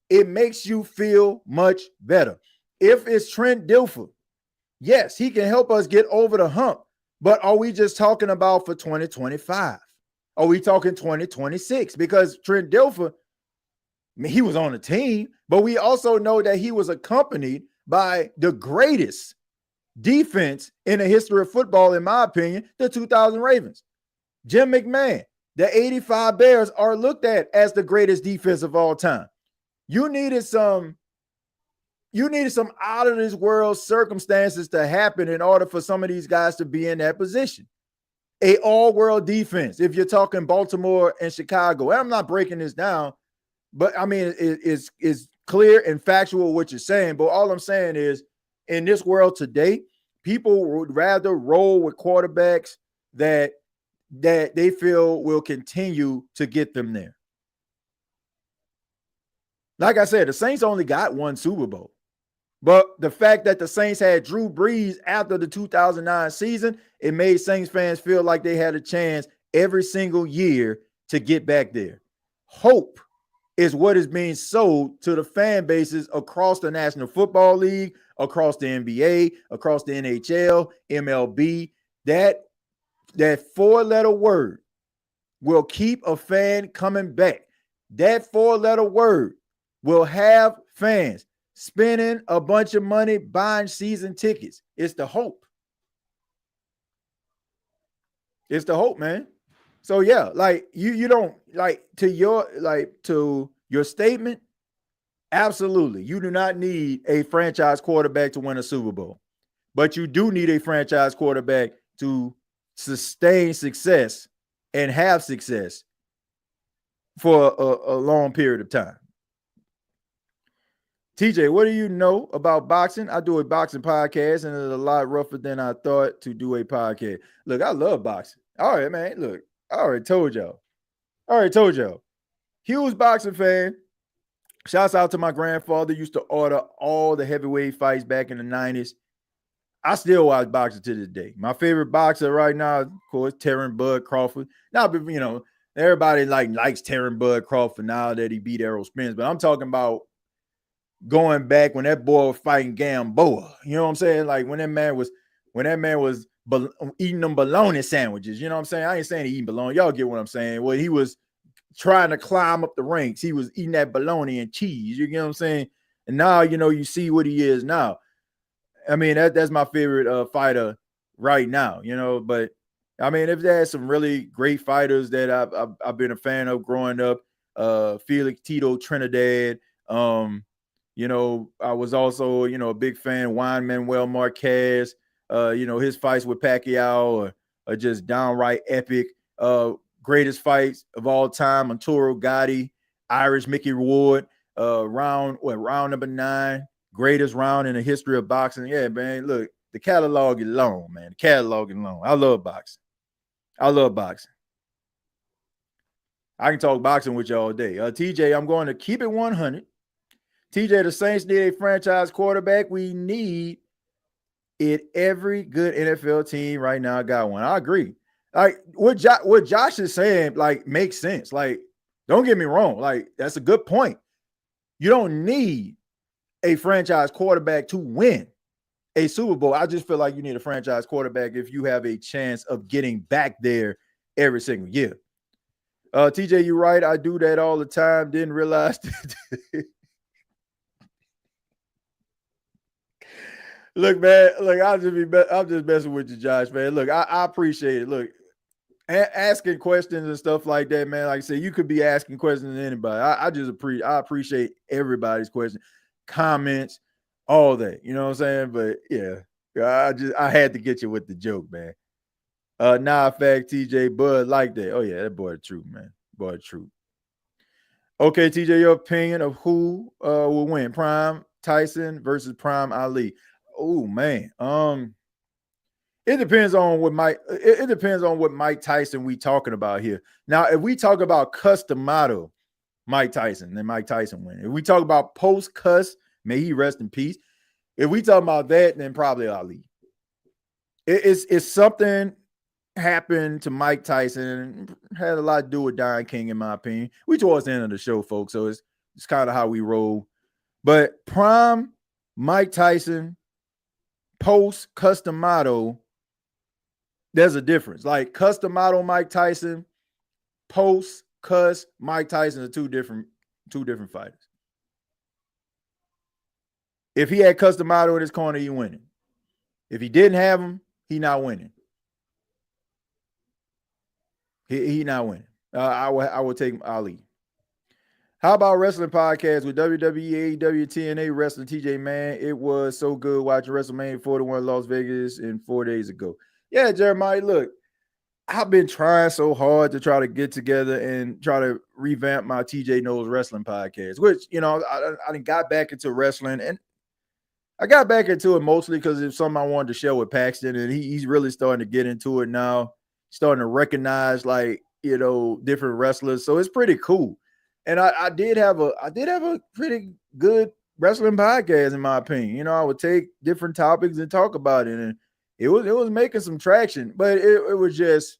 it makes you feel much better. If it's Trent Dilfer, yes, he can help us get over the hump. But are we just talking about for 2025? Are we talking 2026? Because Trent Dilfer, I mean, he was on the team, but we also know that he was accompanied by the greatest defense in the history of football, in my opinion, the 2000 Ravens. Jim McMahon, the 85 Bears are looked at as the greatest defense of all time. You needed some out of this world circumstances to happen in order for some of these guys to be in that position. A all-world defense, if you're talking Baltimore and Chicago. And I'm not breaking this down, but I mean, it's clear and factual what you're saying. But all I'm saying is, in this world today, people would rather roll with quarterbacks that they feel will continue to get them there. Like I said, the Saints only got one Super Bowl. But the fact that the Saints had Drew Brees after the 2009 season, it made Saints fans feel like they had a chance every single year to get back there. Hope is what is being sold to the fan bases across the National Football League, across the NBA, across the NHL, MLB. That four-letter word will keep a fan coming back. That four-letter word will have fans spending a bunch of money buying season tickets. It's the hope. It's the hope, man. So yeah, like you don't like to your statement. Absolutely, you do not need a franchise quarterback to win a Super Bowl, but you do need a franchise quarterback to sustain success and have success for a long period of time. TJ, what do you know about boxing? I do a boxing podcast, and it's a lot rougher than I thought to do a podcast. Look, I love boxing. All right, man. Look, I already told y'all. Huge boxing fan. Shouts out to my grandfather. Used to order all the heavyweight fights back in the 90s. I still watch boxing to this day. My favorite boxer right now, of course, Terrence Bud Crawford. Now, you know, everybody likes Terrence Bud Crawford now that he beat Errol Spence, but I'm talking about going back when that boy was fighting Gamboa. You know what I'm saying? Like when that man was eating them bologna sandwiches. You know what I'm saying? I ain't saying he eating bologna. Y'all get what I'm saying? Well, he was trying to climb up the ranks. He was eating that bologna and cheese. You get what I'm saying? And now, you know, you see what he is now. I mean, that's my favorite fighter right now, you know. But I mean, if there's some really great fighters that I've been a fan of growing up, Felix Tito Trinidad. You know, I was also, you know, a big fan of Juan Manuel Marquez. You know, his fights with Pacquiao are just downright epic. Greatest fights of all time, Arturo Gatti, Irish Mickey Ward, round number 9. Greatest round in the history of boxing. Yeah, man. Look, the catalog is long, man. The catalog is long. I love boxing. I can talk boxing with you all day. TJ, I'm going to keep it 100. TJ, the Saints need a franchise quarterback. We need it. Every good NFL team right now got one. I agree. Like what Josh is saying, like, makes sense. Like, don't get me wrong. Like, that's a good point. You don't need a franchise quarterback to win a Super Bowl. I just feel like you need a franchise quarterback if you have a chance of getting back there every single year. TJ, you're right. I do that all the time. Didn't realize. Look, man. Look, I'm just messing with you, Josh, man. Look, I appreciate it. Look, asking questions and stuff like that, man. Like I said, you could be asking questions to anybody. I appreciate everybody's question, comments, all that. You know what I'm saying? But yeah, I had to get you with the joke, man. Nah, fact, TJ Bud like that. Oh yeah, that boy the truth, man. but true. Okay, TJ, your opinion of who will win, Prime Tyson versus Prime Ali? Oh man, it depends on what it depends on what Mike Tyson we talking about here. Now, if we talk about custom model Mike Tyson, then Mike Tyson win. If we talk about post cuss, may he rest in peace. If we talk about that, then probably Ali. It's something happened to Mike Tyson, had a lot to do with Don King, in my opinion. We towards the end of the show, folks, so it's kind of how we roll. But prime Mike Tyson, post custom model, there's a difference. Like custom model Mike Tyson, post cuss Mike Tyson are two different fighters. If he had custom model in his corner, he winning. If he didn't have him, he not winning. He not winning. I would take Ali. How about wrestling podcast with WWE, AEW, TNA wrestling? TJ, man, it was so good watching WrestleMania 41 Las Vegas 4 days ago. Yeah, Jeremiah, look, I've been trying so hard to try to get together and try to revamp my TJ Knows Wrestling podcast, which, you know, I got back into wrestling, and I got back into it mostly because it's something I wanted to share with Paxton, and he's really starting to get into it now, starting to recognize, like, you know, different wrestlers. So it's pretty cool. And I did have a pretty good wrestling podcast, in my opinion. You know, I would take different topics and talk about it, and it was making some traction, but it was just,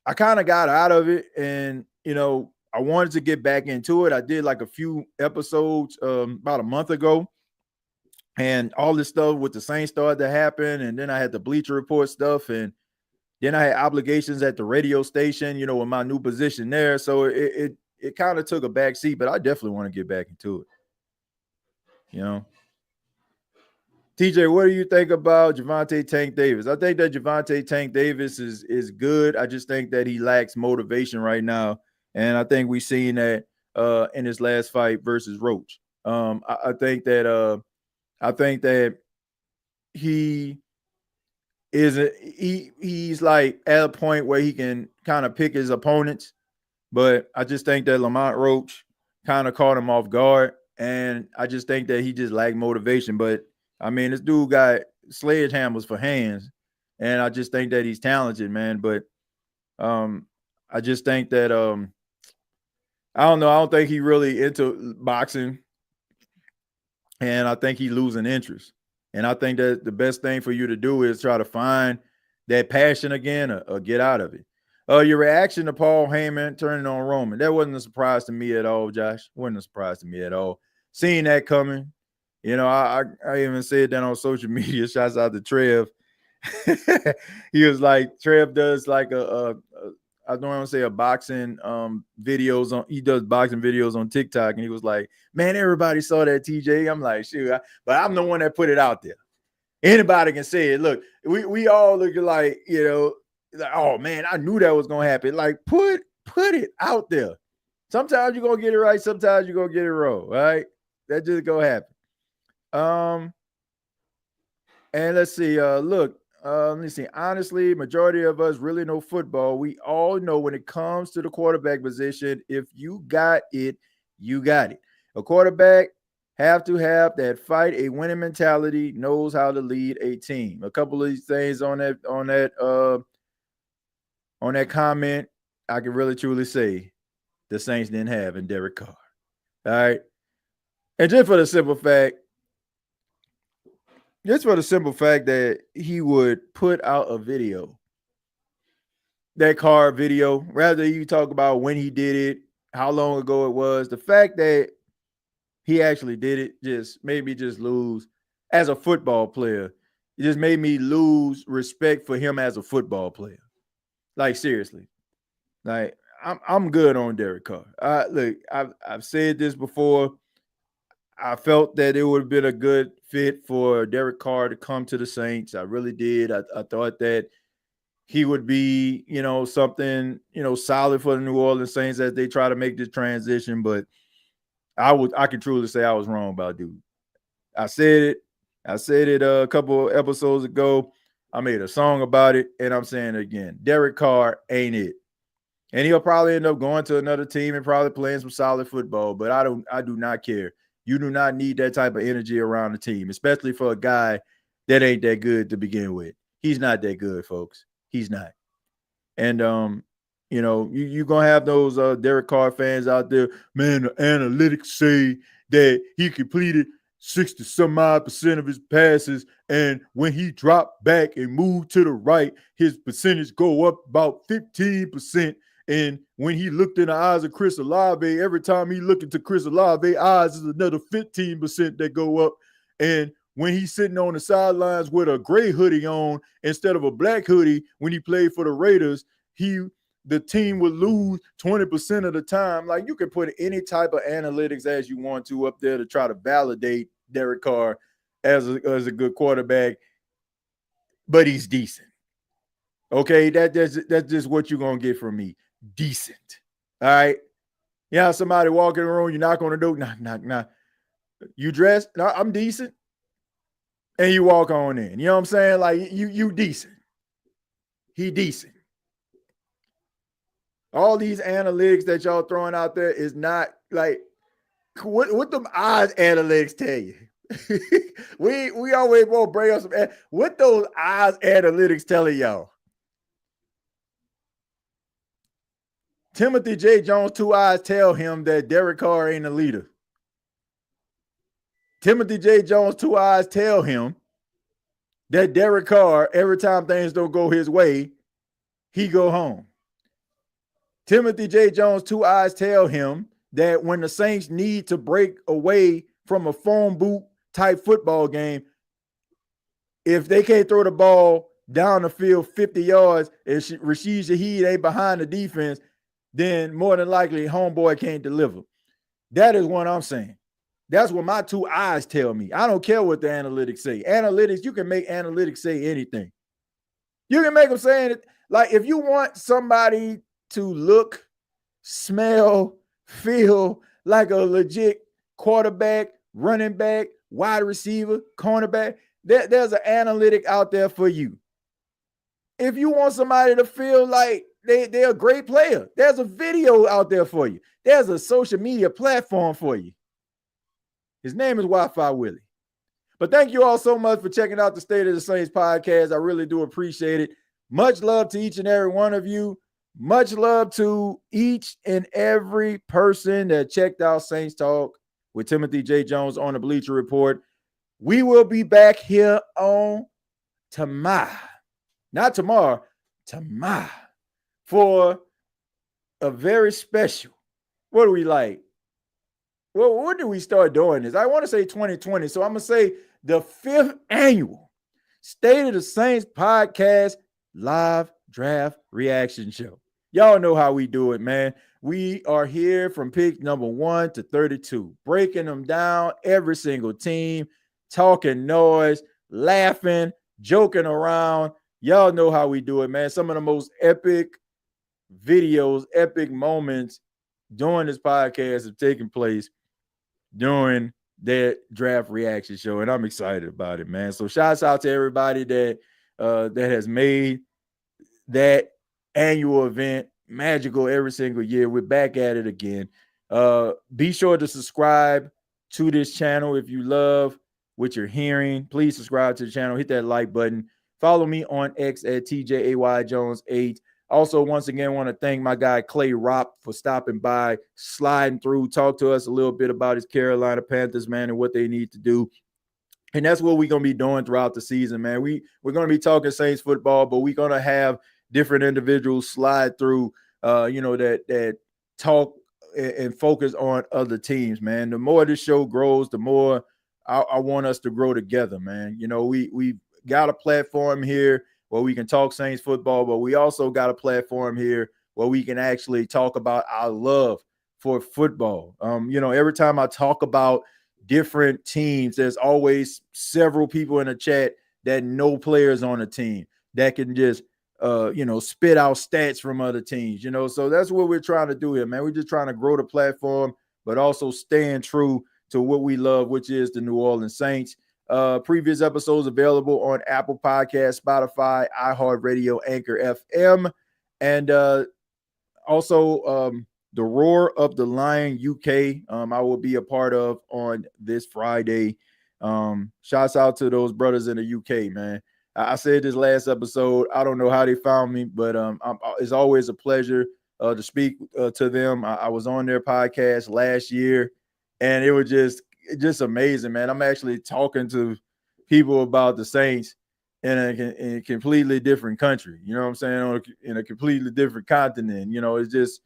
I kind of got out of it, and, you know, I wanted to get back into it. I did like a few episodes about a month ago, and all this stuff with the Saints started to happen, and then I had the Bleacher Report stuff, and then I had obligations at the radio station, you know, with my new position there. So it kind of took a back seat, but I definitely want to get back into it. You know, TJ, what do you think about Javante Tank Davis? I think that Javante Tank Davis is good. I just think that he lacks motivation right now, and I think we've seen that in his last fight versus Roach. I think that he isn't. He's like at a point where he can kind of pick his opponents, but I just think that Lamont Roach kind of caught him off guard, and I just think that he just lacked motivation. But I mean, this dude got sledgehammers for hands, and I just think that he's talented, man. But I just think that I don't know. I don't think he really into boxing, and I think he's losing interest. And I think that the best thing for you to do is try to find that passion again, or get out of it. Your reaction to Paul Heyman turning on Roman, that wasn't a surprise to me at all, Josh. Wasn't a surprise to me at all. Seeing that coming. You know, I even said that on social media. Shouts out to Trev. He was like, Trev does like I don't want to say a boxing videos on. He does boxing videos on TikTok, and he was like, "Man, everybody saw that, TJ." I'm like, "Shoot," but I'm the one that put it out there. Anybody can say it. Look, we all look like, you know, like, oh man, I knew that was gonna happen. Like, put it out there. Sometimes you're gonna get it right, sometimes you're gonna get it wrong. Right? That just gonna happen. And let's see. Look, let me see. Honestly, majority of us really know football. We all know when it comes to the quarterback position, if you got it, you got it. A quarterback have to have that fight, a winning mentality, knows how to lead a team. A couple of these things on that comment, I can really truly say the Saints didn't have in Derek Carr. All right. And just for the simple fact that he would put out a video, that Carr video, rather you talk about when he did it, how long ago it was, the fact that he actually did it just made me just lose as a football player. It just made me lose respect for him as a football player. Like, seriously. Like, I'm good on Derek Carr. Look, I've said this before. I felt that it would have been a good fit for Derek Carr to come to the Saints. I really did. I thought that he would be, you know, something, you know, solid for the New Orleans Saints as they try to make this transition. But I can truly say I was wrong about dude. I said it a couple of episodes ago. I made a song about it, and I'm saying it again. Derek Carr ain't it. And he'll probably end up going to another team and probably playing some solid football. But I do not care. You do not need that type of energy around the team, especially for a guy that ain't that good to begin with. He's not that good, folks. He's not. And you're gonna have those Derek Carr fans out there, man. The analytics say that he completed 60-some-odd% of his passes, and when he dropped back and moved to the right, his percentage go up about 15%. And when he looked in the eyes of Chris Olave, every time he looked into Chris Olave's eyes, is another 15% that go up. And when he's sitting on the sidelines with a gray hoodie on instead of a black hoodie when he played for the Raiders, the team would lose 20% of the time. Like, you can put any type of analytics as you want to up there to try to validate Derek Carr as a good quarterback, but he's decent. Okay, that's just what you're gonna get from me. Decent. All right. Yeah, somebody walking in the room, you're not gonna do nah. You dressed, no, I'm decent. And you walk on in. You know what I'm saying? Like, you decent. He decent. All these analytics that y'all throwing out there is not like what them odds analytics tell you. we always want to bring up some what those odds analytics telling y'all. Timothy J. Jones' 2 eyes tell him that Derek Carr ain't a leader. Timothy J. Jones' 2 eyes tell him that Derek Carr, every time things don't go his way, he go home. Timothy J. Jones' 2 eyes tell him that when the Saints need to break away from a phone boot type football game, if they can't throw the ball down the field 50 yards and Rashid Shaheed ain't behind the defense, then more than likely homeboy can't deliver. That is what I'm saying. That's what my 2 eyes tell me. I don't care what the analytics say. Analytics, you can make analytics say anything. You can make them say it. Like, if you want somebody to look, smell, feel like a legit quarterback, running back, wide receiver, cornerback, there's an analytic out there for you. If you want somebody to feel like they're a great player, there's a video out there for you. There's a social media platform for you. His name is Wi-Fi Willie. But thank you all so much for checking out the State of the Saints podcast. I really do appreciate it. Much love to each and every one of you. Much love to each and every person that checked out Saints Talk with Timothy J. Jones on the Bleacher Report. We will be back here on tomorrow. Not tomorrow, tomorrow. For a very special, what do we like? Well, when do we start doing this? I want to say 2020. So I'm going to say the 5th annual State of the Saints podcast live draft reaction show. Y'all know how we do it, man. We are here from pick number 1 to 32, breaking them down, every single team, talking noise, laughing, joking around. Y'all know how we do it, man. Some of the most epic videos, epic moments during this podcast have taken place during that draft reaction show, and I'm excited about it, man. So shouts out to everybody that has made that annual event magical every single year. We're back at it again. Be sure to subscribe to this channel if you love what you're hearing. Please subscribe to the channel. Hit that like button. Follow me on X at TJAYJones8. Also, once again, want to thank my guy Clay Ropp for stopping by, sliding through, talk to us a little bit about his Carolina Panthers, man, and what they need to do. And that's what we're going to be doing throughout the season, man. We're going to be talking Saints football, but we're going to have different individuals slide through, that talk and focus on other teams, man. The more this show grows, the more I want us to grow together, man. You know, we've got a platform here where we can talk Saints football, but we also got a platform here where we can actually talk about our love for football. Every time I talk about different teams, there's always several people in the chat that know players on the team that can just, spit out stats from other teams, so that's what we're trying to do here, man. We're just trying to grow the platform, but also staying true to what we love, which is the New Orleans Saints. Previous episodes available on Apple Podcasts, Spotify, iHeartRadio, Anchor FM, and Also, the Roar of the Lion UK, I will be a part of on this Friday. Shouts out to those brothers in the UK, man. I said this last episode. I don't know how they found me, but it's always a pleasure to speak to them. I was on their podcast last year, and it was just amazing, man. I'm actually talking to people about the Saints in a completely different country. You know what I'm saying? In a completely different continent. You know, it's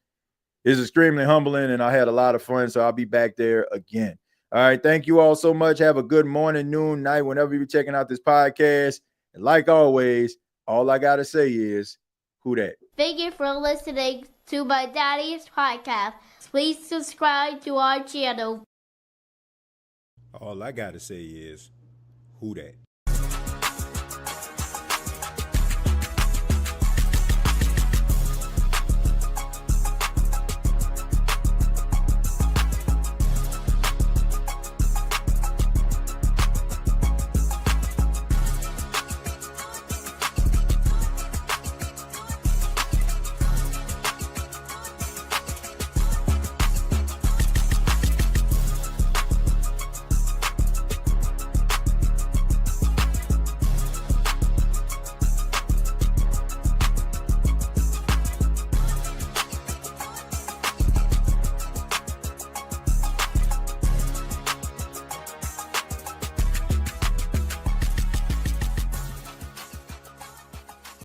extremely humbling, and I had a lot of fun. So I'll be back there again. All right. Thank you all so much. Have a good morning, noon, night, whenever you're checking out this podcast. And like always, all I got to say is, who dat? Thank you for listening to my daddy's podcast. Please subscribe to our channel. All I got to say is, who dat?